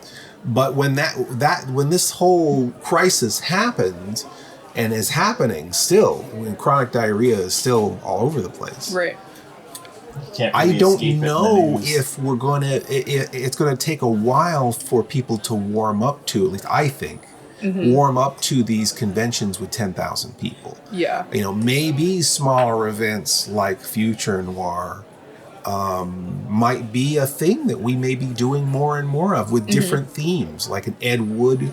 But when when this whole crisis happened, and is happening still, when chronic diarrhea is still all over the place. Right. I don't know if we're going to, it's going to take a while for people to warm up to, at least I think, warm up to these conventions with 10,000 people. Yeah. You know, maybe smaller events like Future Noir might be a thing that we may be doing more and more of with different themes, like an Ed Wood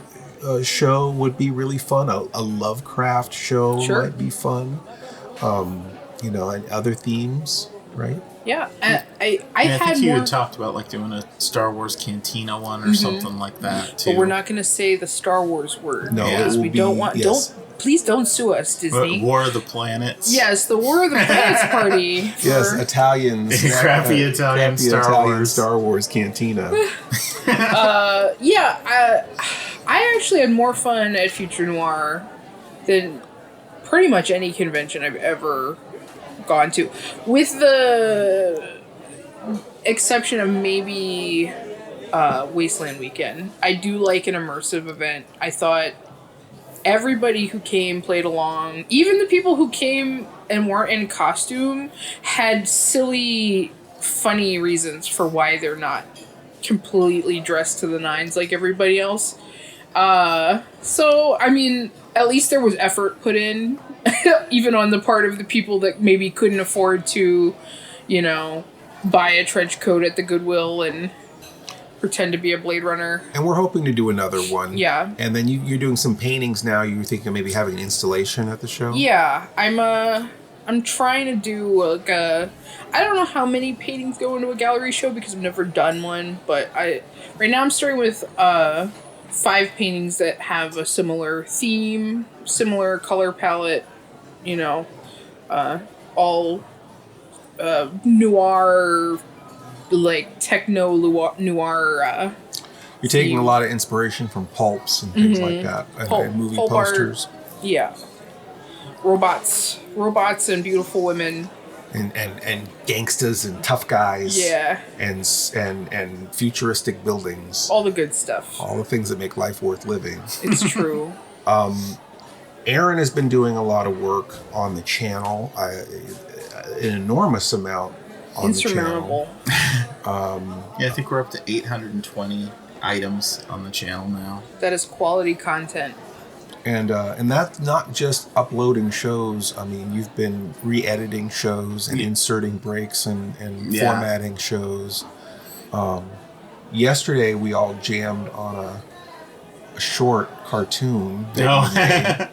show would be really fun. A Lovecraft show might be fun. You know, and other themes, right? Yeah, I think you had talked about like doing a Star Wars Cantina one or something like that too. But we're not going to say the Star Wars word. No, because we don't want. Please don't sue us, Disney. War of the Planets. Yes, the War of the Planets party. Yes, Italians. Crappy Italian Star Wars Cantina. I actually had more fun at Future Noir than pretty much any convention I've ever gone to, with the exception of maybe Wasteland Weekend. I do like an immersive event. I thought everybody who came played along. Even the people who came and weren't in costume had silly, funny reasons for why they're not completely dressed to the nines like everybody else. So, I mean, at least there was effort put in, even on the part of the people that maybe couldn't afford to, you know, buy a trench coat at the Goodwill and pretend to be a Blade Runner. And we're hoping to do another one. Yeah. And then you're doing some paintings now. You're thinking of maybe having an installation at the show? Yeah. I'm I'm trying to do like a. I don't know how many paintings go into a gallery show because I've never done one, but right now I'm starting with 5 paintings that have a similar theme, similar color palette, you know, all noir, like techno noir. You're taking a lot of inspiration from pulps and things like that, and movie pulp posters. Art, yeah, robots, and beautiful women. And gangsters and tough guys. Yeah. And futuristic buildings. All the good stuff. All the things that make life worth living. It's true. Aaron has been doing a lot of work on the channel. An enormous amount on the channel. Yeah, I think we're up to 820 items on the channel now. That is quality content. And that's not just uploading shows. I mean, you've been re-editing shows and inserting breaks and formatting shows. Yesterday, we all jammed on a short cartoon that we made.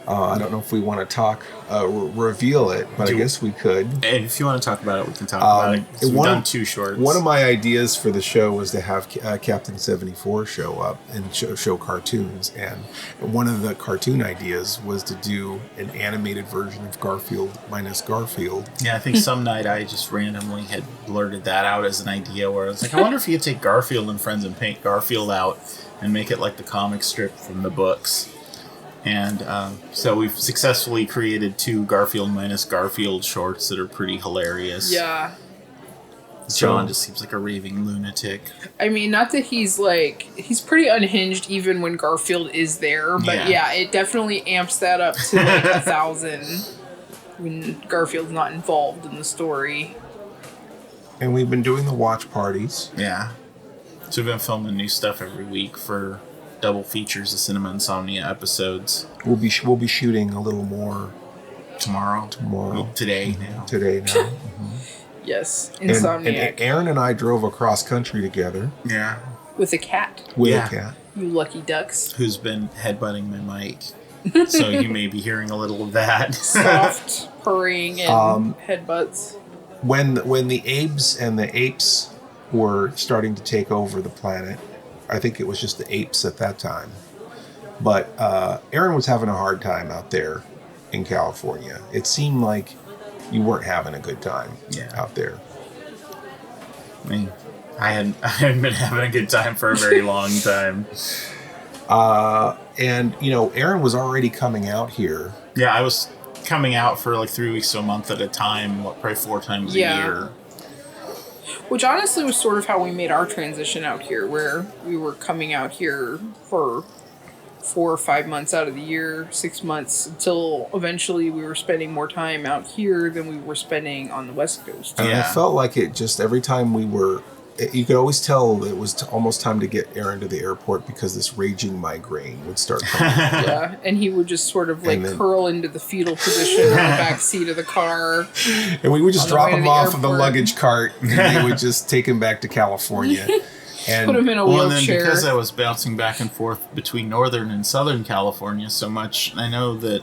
I don't know if we want to talk, reveal it, but I guess we could. And if you want to talk about it, we can talk about it. We've done 2 shorts. One of my ideas for the show was to have Captain 74 show up and show cartoons. And one of the cartoon ideas was to do an animated version of Garfield minus Garfield. Yeah, I think some night I just randomly had blurted that out as an idea where I was like, I wonder if you could take Garfield and Friends and paint Garfield out and make it like the comic strip from the books. And so we've successfully created 2 Garfield minus Garfield shorts that are pretty hilarious. Yeah. John just seems like a raving lunatic. I mean, not that he's pretty unhinged even when Garfield is there, but yeah it definitely amps that up to like 1,000 when Garfield's not involved in the story. And we've been doing the watch parties. Yeah. So we've been filming new stuff every week for double features of Cinema Insomnia episodes. We'll be shooting a little more tomorrow. Today now. Mm-hmm. Yes, Insomnia. And Aaron and I drove across country together. Yeah. With a cat. A cat. You lucky ducks. Who's been headbutting my mic. So you may be hearing a little of that. Soft purring and headbutts. When the Abes and the apes were starting to take over the planet, I think it was just the apes at that time. But Aaron was having a hard time out there in California. It seemed like you weren't having a good time out there. I mean, I hadn't been having a good time for a very long time. And, you know, Aaron was already coming out here. Yeah, I was coming out for like 3 weeks to a month at a time, probably 4 times a year. Which honestly was sort of how we made our transition out here, where we were coming out here for 4 or 5 months out of the year, 6 months, until eventually we were spending more time out here than we were spending on the West Coast. And I felt like it just every time we were, you could always tell it was almost time to get Aaron to the airport because this raging migraine would start coming. Yeah, and he would just sort of like curl into the fetal position on the back seat of the car. And we would just drop him off of the luggage cart and they would just take him back to California. And put him in a wheelchair. And then because I was bouncing back and forth between Northern and Southern California so much, I know that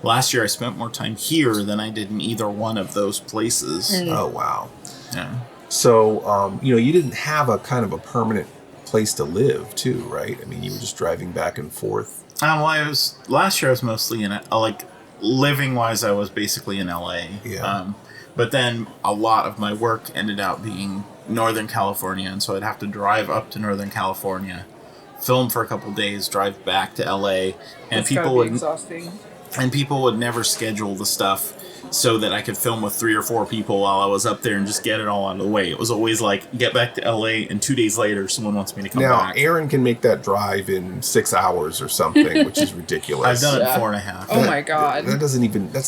last year I spent more time here than I did in either one of those places. Oh, wow. Yeah. So, you know, you didn't have a kind of a permanent place to live, too, right? I mean, you were just driving back and forth. Well, last year I was mostly in, like, living-wise, I was basically in LA. Yeah. But then a lot of my work ended up being Northern California, and so I'd have to drive up to Northern California, film for a couple days, drive back to LA, and people would exhausting. And people would never schedule the stuff so that I could film with 3 or 4 people while I was up there and just get it all out of the way. It was always like, get back to LA, and 2 days later, someone wants me to come back. Now, Aaron can make that drive in 6 hours or something, which is ridiculous. I've done it 4.5. Oh my God. That's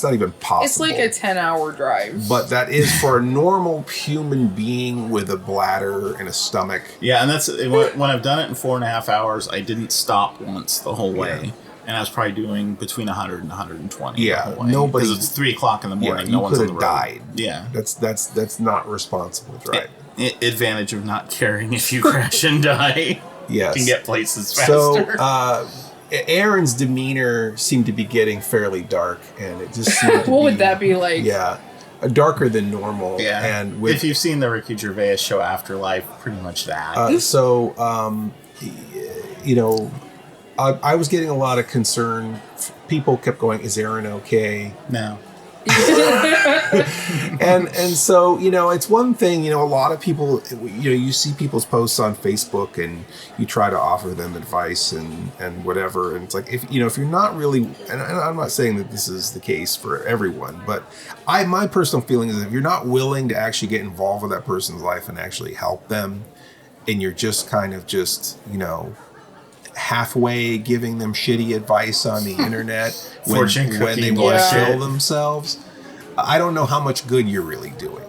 not even possible. It's like a 10-hour drive. But that is for a normal human being with a bladder and a stomach. Yeah, and that's when I've done it in 4.5 hours, I didn't stop once the whole way. And I was probably doing between 100 and 120. Yeah, nobody. Because it's 3 o'clock in the morning. Yeah, no one's on the could road. have died. Yeah, that's not responsible driving. Advantage of not caring if you crash and die. Yes, you can get places faster. So Aaron's demeanor seemed to be getting fairly dark, and it just seemed to what would that be like? Yeah, darker than normal. Yeah. And with, if you've seen the Ricky Gervais show Afterlife, pretty much that. I was getting a lot of concern. People kept going, "Is Aaron okay?" No. and so, it's one thing, a lot of people, you see people's posts on Facebook and you try to offer them advice and whatever. And it's like, if you're not really, and I'm not saying that this is the case for everyone, but my personal feeling is if you're not willing to actually get involved with that person's life and actually help them, and you're just kind of halfway giving them shitty advice on the internet when they want to kill themselves, I don't know how much good you're really doing.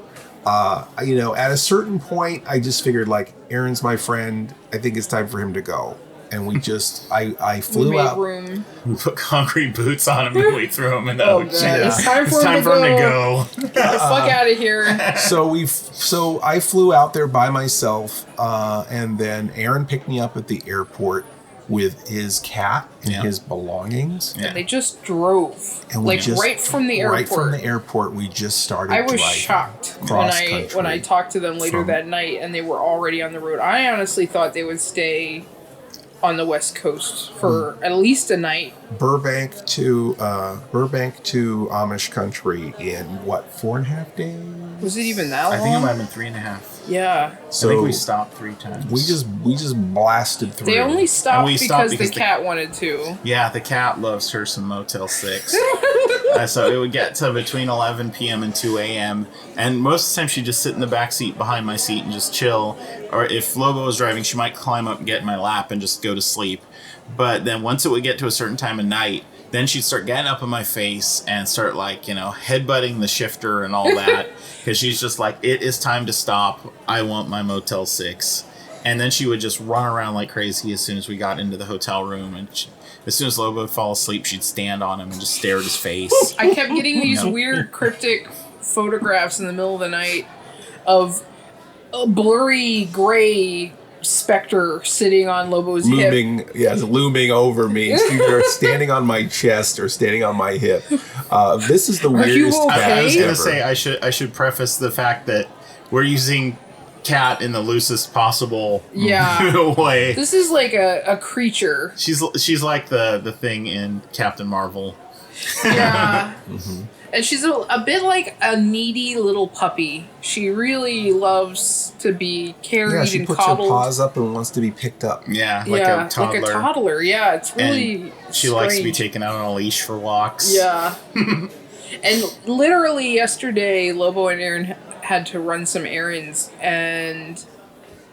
At a certain point, I just figured, like, Aaron's my friend. I think it's time for him to go. And we just, I flew out. Room. We put concrete boots on him and we threw him in the ocean. It's time for him to go. Get the fuck out of here. So I flew out there by myself, and then Aaron picked me up at the airport with his cat and his belongings. Yeah. And they just drove. And right from the airport. Right from the airport, we just started I was driving shocked when I talked to them later that night and they were already on the road. I honestly thought they would stay on the West Coast for at least a night. Burbank to Amish country in 4.5 days? Was it even that long? I think it might have been 3.5. Yeah. So I think we stopped 3 times. We just blasted through. They only stopped because the cat wanted to. Yeah, the cat loves her some Motel 6. So it would get to between 11 p.m. and 2 a.m. And most of the time she'd just sit in the back seat behind my seat and just chill. Or if Lobo was driving, she might climb up and get in my lap and just go to sleep. But then once it would get to a certain time of night, then she'd start getting up in my face and start headbutting the shifter and all that. Because she's just like, it is time to stop. I want my Motel 6. And then she would just run around like crazy as soon as we got into the hotel room. And as soon as Lobo would fall asleep, she'd stand on him and just stare at his face. I kept getting these weird cryptic photographs in the middle of the night of a blurry gray specter sitting on Lobo's hip. Looming over me, either standing on my chest or standing on my hip. This is the weirdest cat I was gonna ever. say I should preface the fact that we're using cat in the loosest possible way. This is like a creature. She's like the thing in Captain Marvel. Yeah. And she's a bit like a needy little puppy. She really loves to be carried and she puts coddled. her paws up and wants to be picked up. Yeah, like a toddler. Like a toddler. Yeah, it's really she likes to be taken out on a leash for walks. Yeah. And literally yesterday, Lobo and Aaron had to run some errands, and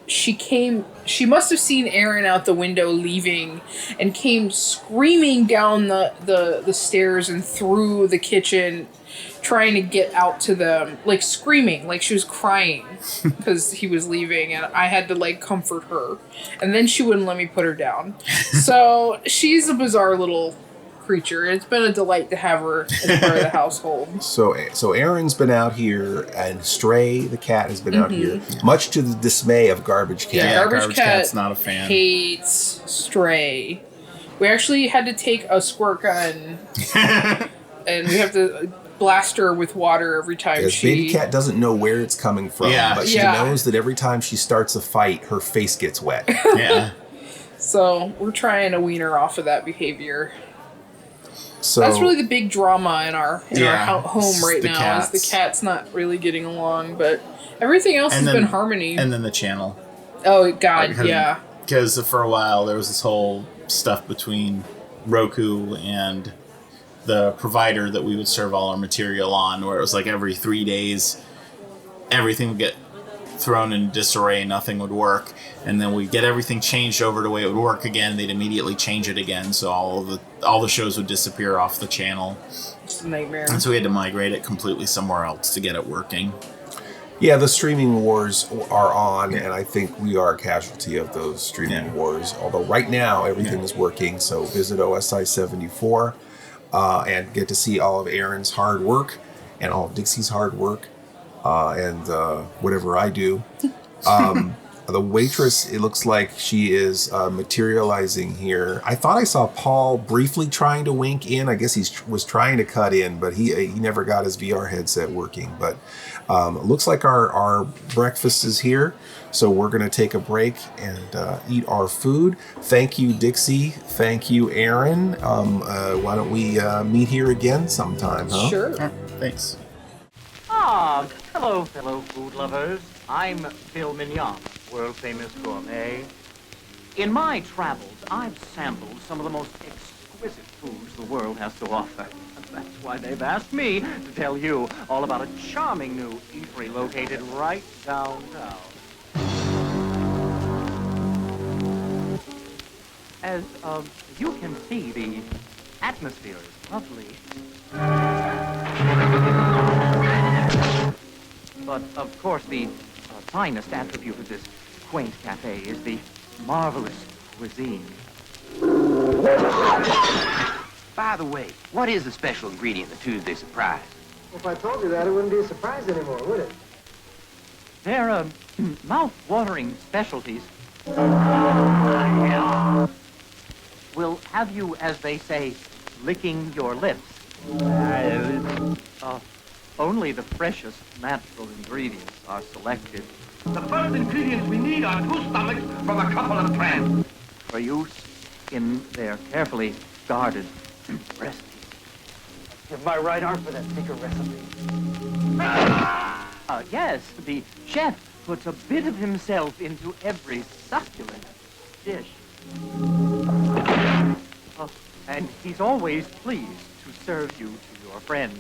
she must have seen Aaron out the window leaving and came screaming down the stairs and through the kitchen trying to get out to them, like screaming, like she was crying because he was leaving, and I had to like comfort her, and then she wouldn't let me put her down. So she's a bizarre little creature. It's been a delight to have her as part of the household. So Aaron's been out here, and Stray, the cat, has been out here, much to the dismay of Garbage Cat. Yeah, Garbage Cat's not a fan. Hates Stray. We actually had to take a squirt gun, and we have to blast her with water every time Baby Cat doesn't know where it's coming from, but she knows that every time she starts a fight, her face gets wet. Yeah. So we're trying to wean her off of that behavior. So that's really the big drama in our home right now. Cats. Is the cat's not really getting along, but everything else has been harmony. And then the channel. Oh God, yeah. Because for a while there was this whole stuff between Roku and the provider that we would serve all our material on, where it was like every 3 days everything would get thrown in disarray, nothing would work, and then we'd get everything changed over to the way it would work again. They'd immediately change it again, so all the shows would disappear off the channel. It's a nightmare. And so we had to migrate it completely somewhere else to get it working. Yeah, the streaming wars are on, and I think we are a casualty of those streaming wars. Although right now everything is working, so visit OSI 74 and get to see all of Aaron's hard work and all of Dixie's hard work and whatever I do. The waitress, it looks like she is materializing here. I thought I saw Paul briefly trying to wink in. I guess he was trying to cut in, but he never got his VR headset working. But it looks like our breakfast is here. So we're going to take a break and eat our food. Thank you, Dixie. Thank you, Aaron. Why don't we meet here again sometime, huh? Sure. Thanks. Ah, hello, fellow food lovers. I'm Phil Mignon, world-famous gourmet. In my travels, I've sampled some of the most exquisite foods the world has to offer. That's why they've asked me to tell you all about a charming new eatery located right downtown. As you can see, the atmosphere is lovely. But, of course, the finest attribute of this quaint cafe is the marvelous cuisine. By the way, what is the special ingredient in the Tuesday surprise? Well, if I told you that, it wouldn't be a surprise anymore, would it? They're, mouth-watering specialties. Will have you, as they say, licking your lips. Only the freshest natural ingredients are selected. The first ingredients we need are 2 stomachs from a couple of tramps. For use in their carefully guarded recipes. Give my right arm for that thicker recipe. Yes, the chef puts a bit of himself into every succulent dish. And he's always pleased to serve you to your friends.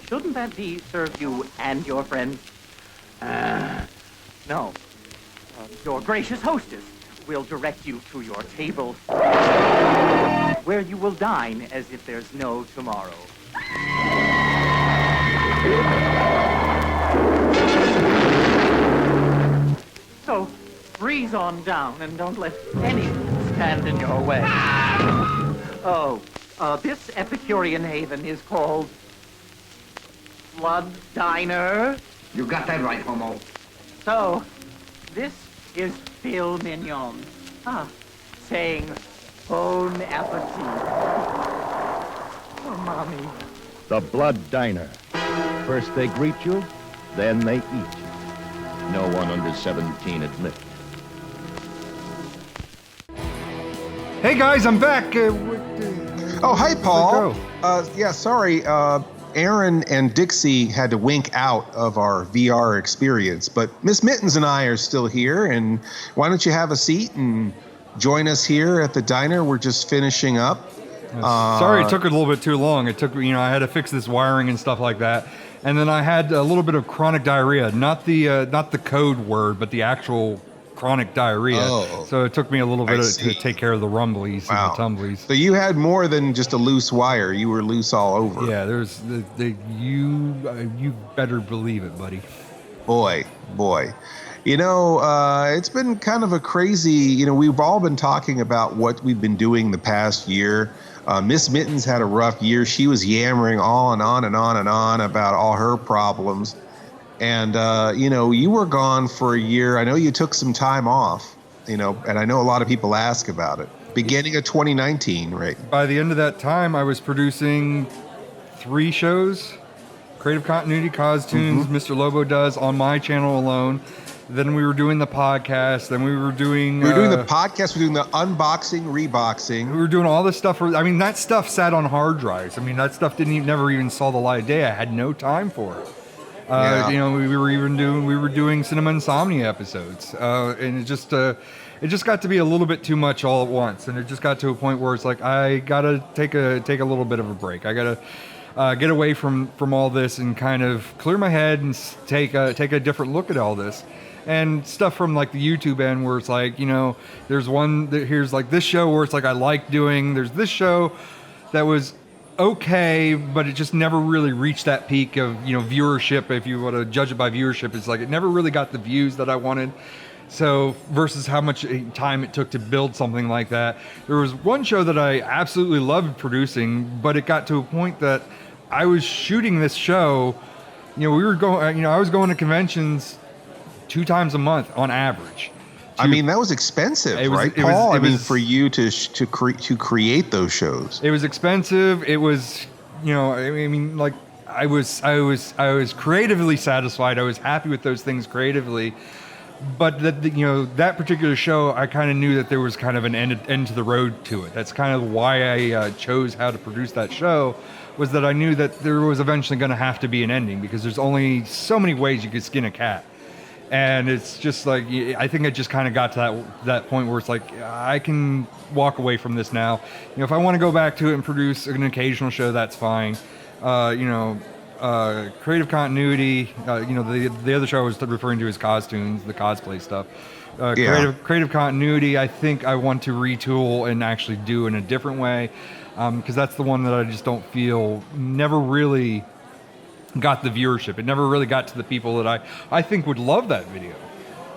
Shouldn't that be serve you and your friends? No. Your gracious hostess will direct you to your table, where you will dine as if there's no tomorrow. So, breeze on down and don't let anything stand in your way. This Epicurean haven is called Blood Diner. You got that right, Homo. So, this is Phil Mignon. Saying bon appetit. Oh, Mommy. The Blood Diner. First they greet you, then they eat. No one under 17 admitted. Hey guys, I'm back. Oh, hi, Paul. Yeah, sorry. Aaron and Dixie had to wink out of our VR experience, but Miss Mittens and I are still here, and why don't you have a seat and join us here at the diner? We're just finishing up. Sorry it took a little bit too long. It took, I had to fix this wiring and stuff like that. And then I had a little bit of chronic diarrhea, not the code word, but the actual chronic diarrhea. Oh, so it took me a little bit to take care of the rumblies and the tumblies. So you had more than just a loose wire. You were loose all over. Yeah, there's you better believe it, buddy. Boy. It's been kind of a crazy, we've all been talking about what we've been doing the past year. Miss Mittens had a rough year. She was yammering on about all her problems. And, you were gone for a year. I know you took some time off, and I know a lot of people ask about it. Beginning of 2019, right? By the end of that time, I was producing 3 shows. Creative Continuity, Caustunes, Mr. Lobo does on my channel alone. Then we were doing the podcast. Then we were doing... the podcast. We were doing the unboxing, reboxing. We were doing all this stuff. That stuff sat on hard drives. That stuff never even saw the light of day. I had no time for it. We were doing Cinema Insomnia episodes. And it just got to be a little bit too much all at once. And it just got to a point where it's like, I got to take a little bit of a break. I got to get away from all this and kind of clear my head and take a different look at all this. And stuff from like the YouTube end where it's like, here's like this show where it's like I like doing, there's this show that was okay, but it just never really reached that peak of, viewership. If you want to judge it by viewership, it's like it never really got the views that I wanted. So versus how much time it took to build something like that. There was one show that I absolutely loved producing, but it got to a point that I was shooting this show we were going. I was going to conventions 2 times a month on average. I mean, that was expensive, right, Paul? For you to create those shows, it was expensive. It was, like I was creatively satisfied. I was happy with those things creatively, but that particular show, I kind of knew that there was kind of an end to the road to it. That's kind of why I chose how to produce that show, was that I knew that there was eventually going to have to be an ending, because there's only so many ways you could skin a cat. And it's just like, I think it just kind of got to that point where it's like, I can walk away from this now. If I want to go back to it and produce an occasional show, that's fine. Creative continuity, the other show I was referring to as Costumes, the cosplay stuff. Creative continuity, I think I want to retool and actually do in a different way, because that's the one that I just don't feel never really got the viewership. It never really got to the people that I think would love that video.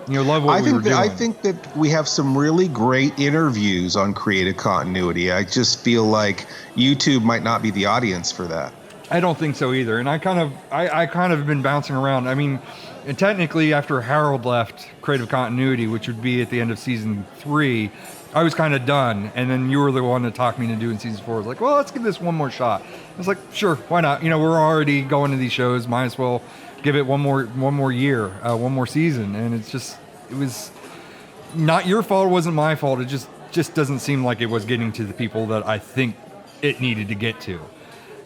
Love what we were doing. I think that we have some really great interviews on creative continuity. I just feel like YouTube might not be the audience for that. I don't think so either. And I kind of been bouncing around. I mean, and technically after Harold left Creative Continuity, which would be at the end of season 3, I was kind of done. And then you were the one that talked me into doing season 4. I was like, well, let's give this one more shot. I was like, sure, why not? We're already going to these shows. Might as well give it one more year, one more season. And it was not your fault. It wasn't my fault. It just doesn't seem like it was getting to the people that I think it needed to get to.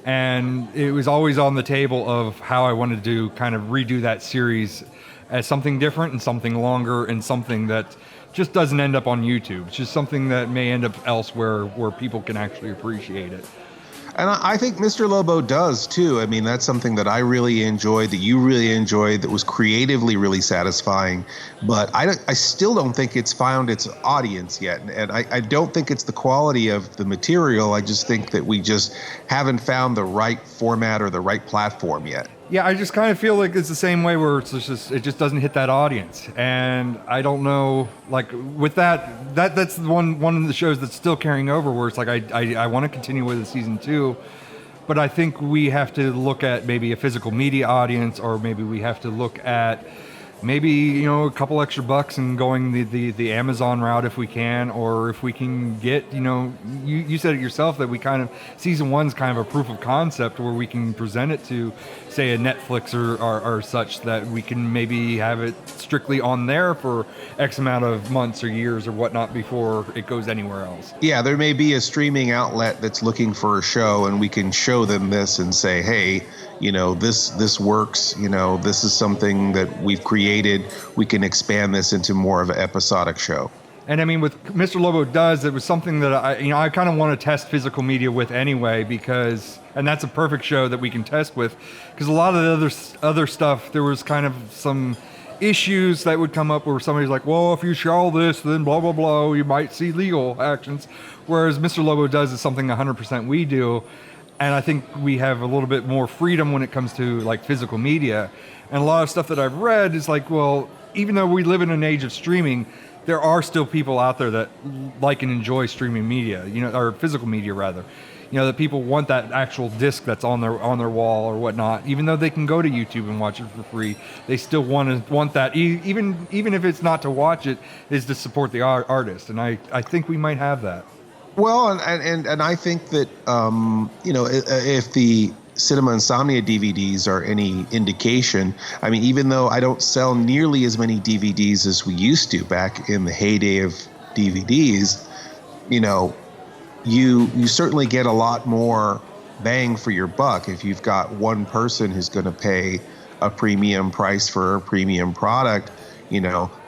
And it was always on the table of how I wanted to kind of redo that series as something different and something longer and something that just doesn't end up on YouTube. It's just something that may end up elsewhere where people can actually appreciate it. And I think Mr. Lobo does too. I mean, that's something that I really enjoyed, that you really enjoyed, that was creatively really satisfying. But I still don't think it's found its audience yet. And I don't think it's the quality of the material. I just think that we just haven't found the right format or the right platform yet. Yeah, I just kind of feel like it's the same way where it just doesn't hit that audience. And I don't know, like with that's one of the shows that's still carrying over, where it's like I want to continue with the season 2, but I think we have to look at maybe a physical media audience, or maybe we have to look at maybe a couple extra bucks and going the Amazon route if we can, or if we can get you said it yourself that we kind of, season 1's kind of a proof of concept where we can present it to, say, a Netflix or such, that we can maybe have it strictly on there for X amount of months or years or whatnot before it goes anywhere else. Yeah, there may be a streaming outlet that's looking for a show, and we can show them this and say, hey, this works. This is something that we've created. We can expand this into more of an episodic show. And I mean, with Mr. Lobo Does, it was something that I kind of want to test physical media with anyway, and that's a perfect show that we can test with, because a lot of the other stuff, there was kind of some issues that would come up where somebody's like, well, if you show this, then blah, blah, blah, you might see legal actions. Whereas Mr. Lobo Does is something 100% we do. And I think we have a little bit more freedom when it comes to like physical media. And a lot of stuff that I've read is like, well, even though we live in an age of streaming, there are still people out there that like and enjoy streaming media, or physical media rather. That people want that actual disc that's on their wall or whatnot. Even though they can go to YouTube and watch it for free, they still want that. Even if it's not to watch it, is to support the artist. And I think we might have that. Well, and I think that if the Cinema Insomnia DVDs are any indication, I mean, even though I don't sell nearly as many DVDs as we used to back in the heyday of DVDs, you certainly get a lot more bang for your buck if you've got one person who's going to pay a premium price for a premium product.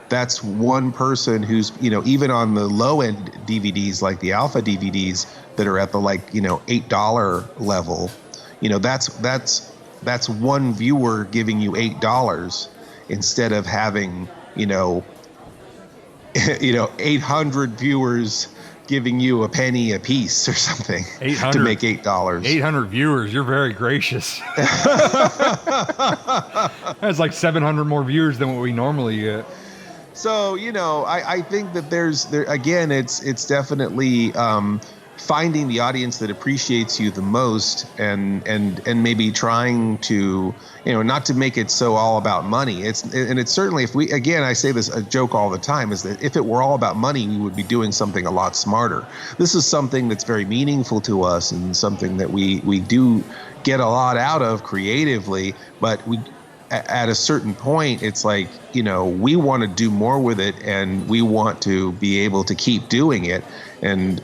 That's one person who's, even on the low end DVDs, like the alpha DVDs that are at the $8 level, that's one viewer giving you $8 instead of having, 800 viewers giving you a penny a piece or something to make $8. 800 viewers, you're very gracious. That's like 700 more viewers than what we normally get. So, I think that there again, it's definitely finding the audience that appreciates you the most, and maybe trying to, not to make it so all about money. It's certainly, if we, again, I say this, a joke all the time, is that if it were all about money, we would be doing something a lot smarter. This is something that's very meaningful to us, and something that we do get a lot out of creatively, but at a certain point, it's like, we want to do more with it, and we want to be able to keep doing it. And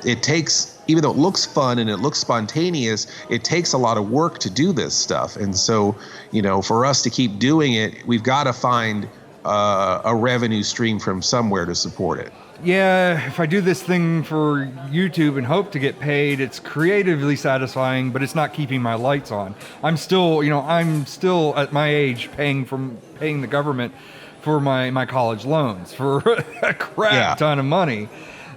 it takes, even though it looks fun and it looks spontaneous, it takes a lot of work to do this stuff. And so, for us to keep doing it, we've got to find a revenue stream from somewhere to support it. Yeah, if I do this thing for YouTube and hope to get paid, it's creatively satisfying, but it's not keeping my lights on. I'm still at my age paying the government for my college loans for a crap ton of money.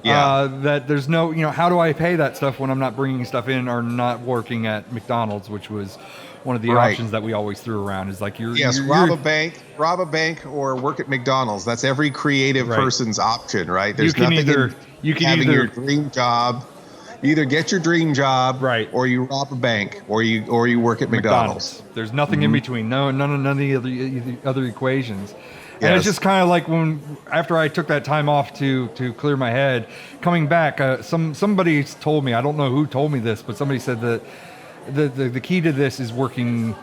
Yeah. That there's no, how do I pay that stuff when I'm not bringing stuff in or not working at McDonald's, which was one of the options that we always threw around, is like rob a bank or work at McDonald's. That's every creative person's option, right? There's nothing having your dream job. You either get your dream job, or you rob a bank, or you work at McDonald's. There's nothing in between. None of the other equations. And it's just kind of like after I took that time off to clear my head, coming back, somebody told me, I don't know who told me this, but somebody said that the key to this is working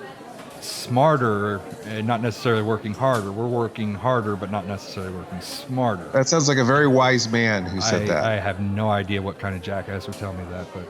smarter and not necessarily working harder. We're working harder, but not necessarily working smarter. That sounds like a very wise man who said that. I have no idea what kind of jackass would tell me that, but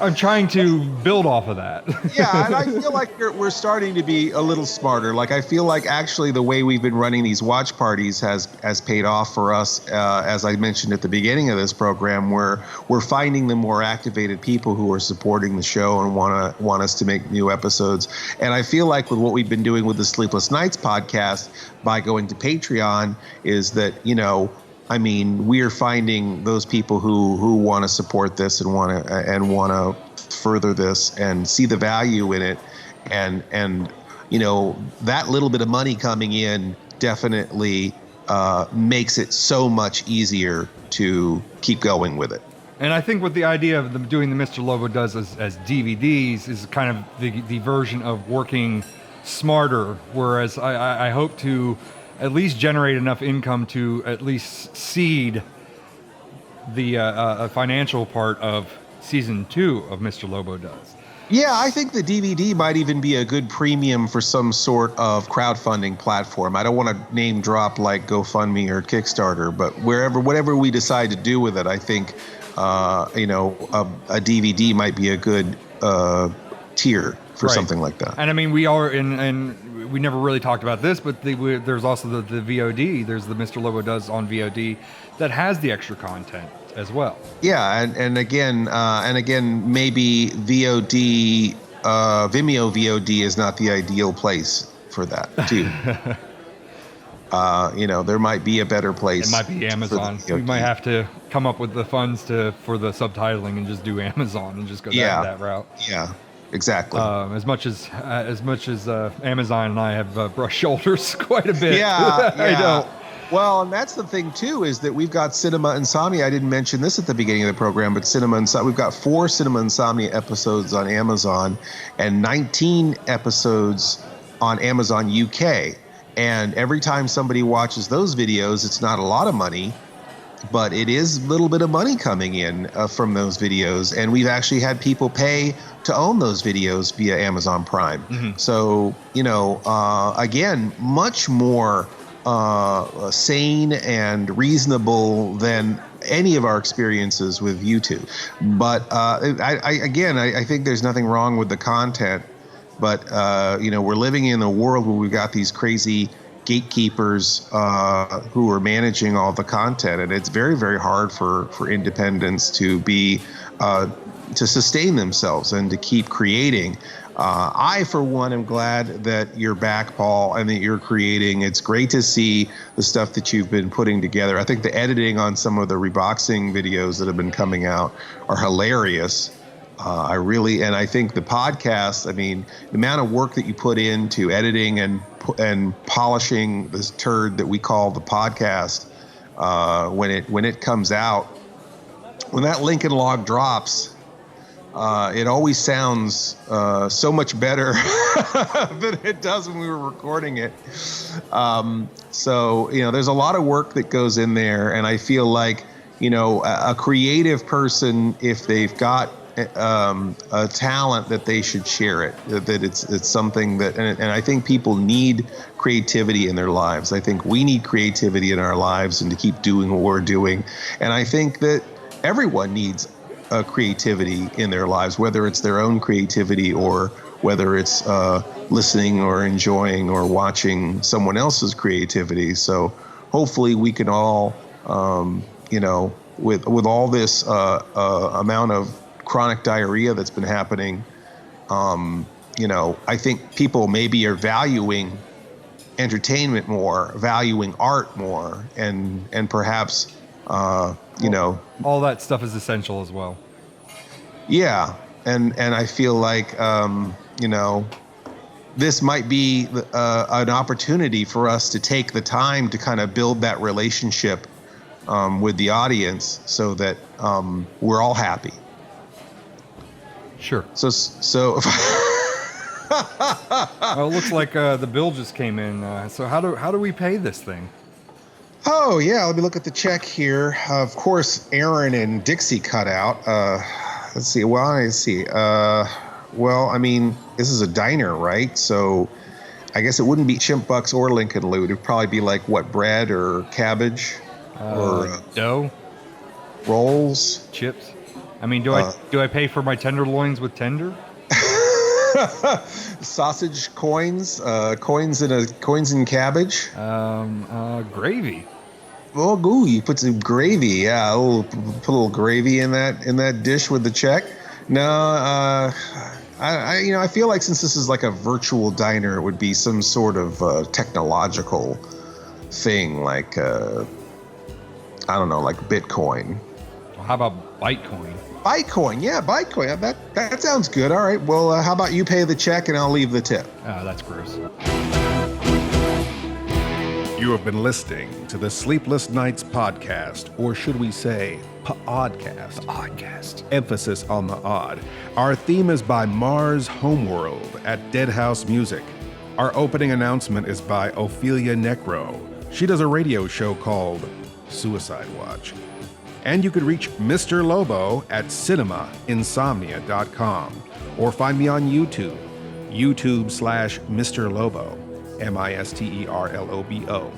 I'm trying to build off of that. Yeah, and I feel like we're starting to be a little smarter. Like, I feel like actually the way we've been running these watch parties has paid off for us. As I mentioned at the beginning of this program, where we're finding the more activated people who are supporting the show and want us to make new episodes. And I feel like with what we've been doing with the Sleepless Knights podcast by going to Patreon is that, we're finding those people who want to support this and want to further this and see the value in it. And that little bit of money coming in definitely makes it so much easier to keep going with it. And I think what the idea of them doing the Mr. Lobo does as DVDs is kind of the version of working smarter, whereas I hope to at least generate enough income to at least seed the financial part of season 2 of Mr. Lobo Does. Yeah, I think the DVD might even be a good premium for some sort of crowdfunding platform. I don't want to name drop like GoFundMe or Kickstarter, but whatever we decide to do with it, I think a DVD might be a good tier for something like that. And I mean, and we never really talked about this, but there's also the VOD. There's the Mr. Lobo Does on VOD that has the extra content as well. Yeah, and again, maybe VOD, Vimeo VOD is not the ideal place for that too. There might be a better place. It might be Amazon. We might have to come up with the funds for the subtitling and just do Amazon and just go that route. Yeah, exactly. As much as Amazon and I have brushed shoulders quite a bit. Yeah, I don't. Well, and that's the thing too, is that we've got Cinema Insomnia. I didn't mention this at the beginning of the program, but we've got 4 Cinema Insomnia episodes on Amazon and 19 episodes on Amazon UK. And every time somebody watches those videos, it's not a lot of money, but it is a little bit of money coming in from those videos. And we've actually had people pay to own those videos via Amazon Prime. Mm-hmm. So, again, much more sane and reasonable than any of our experiences with YouTube. But I think there's nothing wrong with the content. But, we're living in a world where we've got these crazy gatekeepers who are managing all the content. And it's very, very hard for independents to to sustain themselves and to keep creating. I, for one, am glad that you're back, Paul, and that you're creating. It's great to see the stuff that you've been putting together. I think the editing on some of the reboxing videos that have been coming out are hilarious. I think the podcast, the amount of work that you put into editing and polishing this turd that we call the podcast, when it comes out, when that Lincoln log drops, it always sounds so much better than it does when we were recording it. So, there's a lot of work that goes in there, and I feel like, a creative person, if they've got a talent, that they should share it, that it's something that, and I think people need creativity in their lives. I think we need creativity in our lives and to keep doing what we're doing. And I think that everyone needs creativity in their lives, whether it's their own creativity or whether it's listening or enjoying or watching someone else's creativity. So hopefully we can all, with all this amount of chronic diarrhea that's been happening, I think people maybe are valuing entertainment more, valuing art more, and perhaps, all that stuff is essential as well. Yeah. And I feel like, this might be an opportunity for us to take the time to kind of build that relationship with the audience so that we're all happy. Sure. So Well, it looks like the bill just came in. So how do we pay this thing? Oh, yeah. Let me look at the check here. Of course, Aaron and Dixie cut out. Let's see. Well, I mean, this is a diner, right? So I guess it wouldn't be chimp bucks or Lincoln Loot. It'd probably be like, what, bread or cabbage? Or dough? Rolls? Chips? I mean, do I pay for my tenderloins with tender? Sausage coins? Coins in cabbage? Gravy. Oh, ooh, you put some gravy. Yeah, put a little gravy in that dish with the check. No, I feel like since this is like a virtual diner, it would be some sort of technological thing, like I don't know, like Bitcoin. Well, how about Bytecoin? Bytecoin, yeah, Bytecoin. That sounds good. All right. Well, how about you pay the check and I'll leave the tip? Oh, that's gross. You have been listening to the Sleepless Knights podcast, or should we say, pODDcast. pODDcast. Emphasis on the odd. Our theme is by Mars Homeworld at Dead House Music. Our opening announcement is by Ophelia Necro. She does a radio show called Suicide Watch. And you could reach Mr. Lobo at cinemainsomnia.com, or find me on YouTube, YouTube/Mr. Lobo. MISTERLOBO.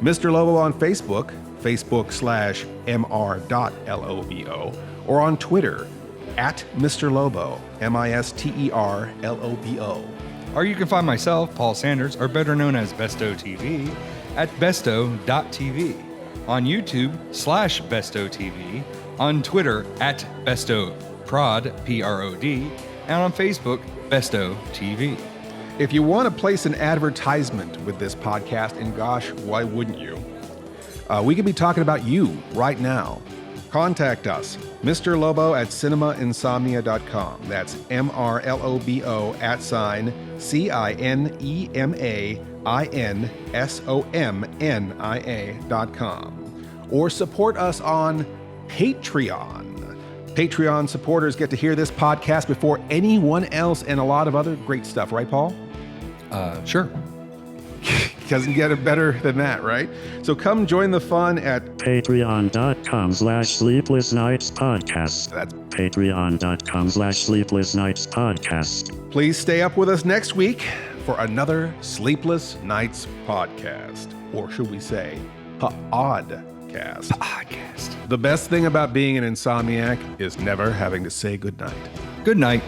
Mr. Lobo on Facebook, Facebook/MR.LOBO, or on Twitter, at Mr. Lobo, MISTERLOBO. Or you can find myself, Paul Sanders, or better known as Bestow TV, at Bestow.tv, on YouTube /Bestow TV, on Twitter at Bestow Prod, PROD, and on Facebook, Bestow TV. If you want to place an advertisement with this podcast, and gosh, why wouldn't you? We could be talking about you right now. Contact us, Mr. Lobo at cinemainsomnia.com. That's MRLOBO @CINEMAINSOMNIA.com. Or support us on Patreon. Patreon supporters get to hear this podcast before anyone else, and a lot of other great stuff, right, Paul? Sure. Doesn't get it better than that, right? So come join the fun at patreon.com/Sleepless Knights Podcast. That's patreon.com/Sleepless Knights Podcast. Please stay up with us next week for another Sleepless Knights podcast. Or should we say, pODDcast. pODDcast. The best thing about being an insomniac is never having to say goodnight. Good night.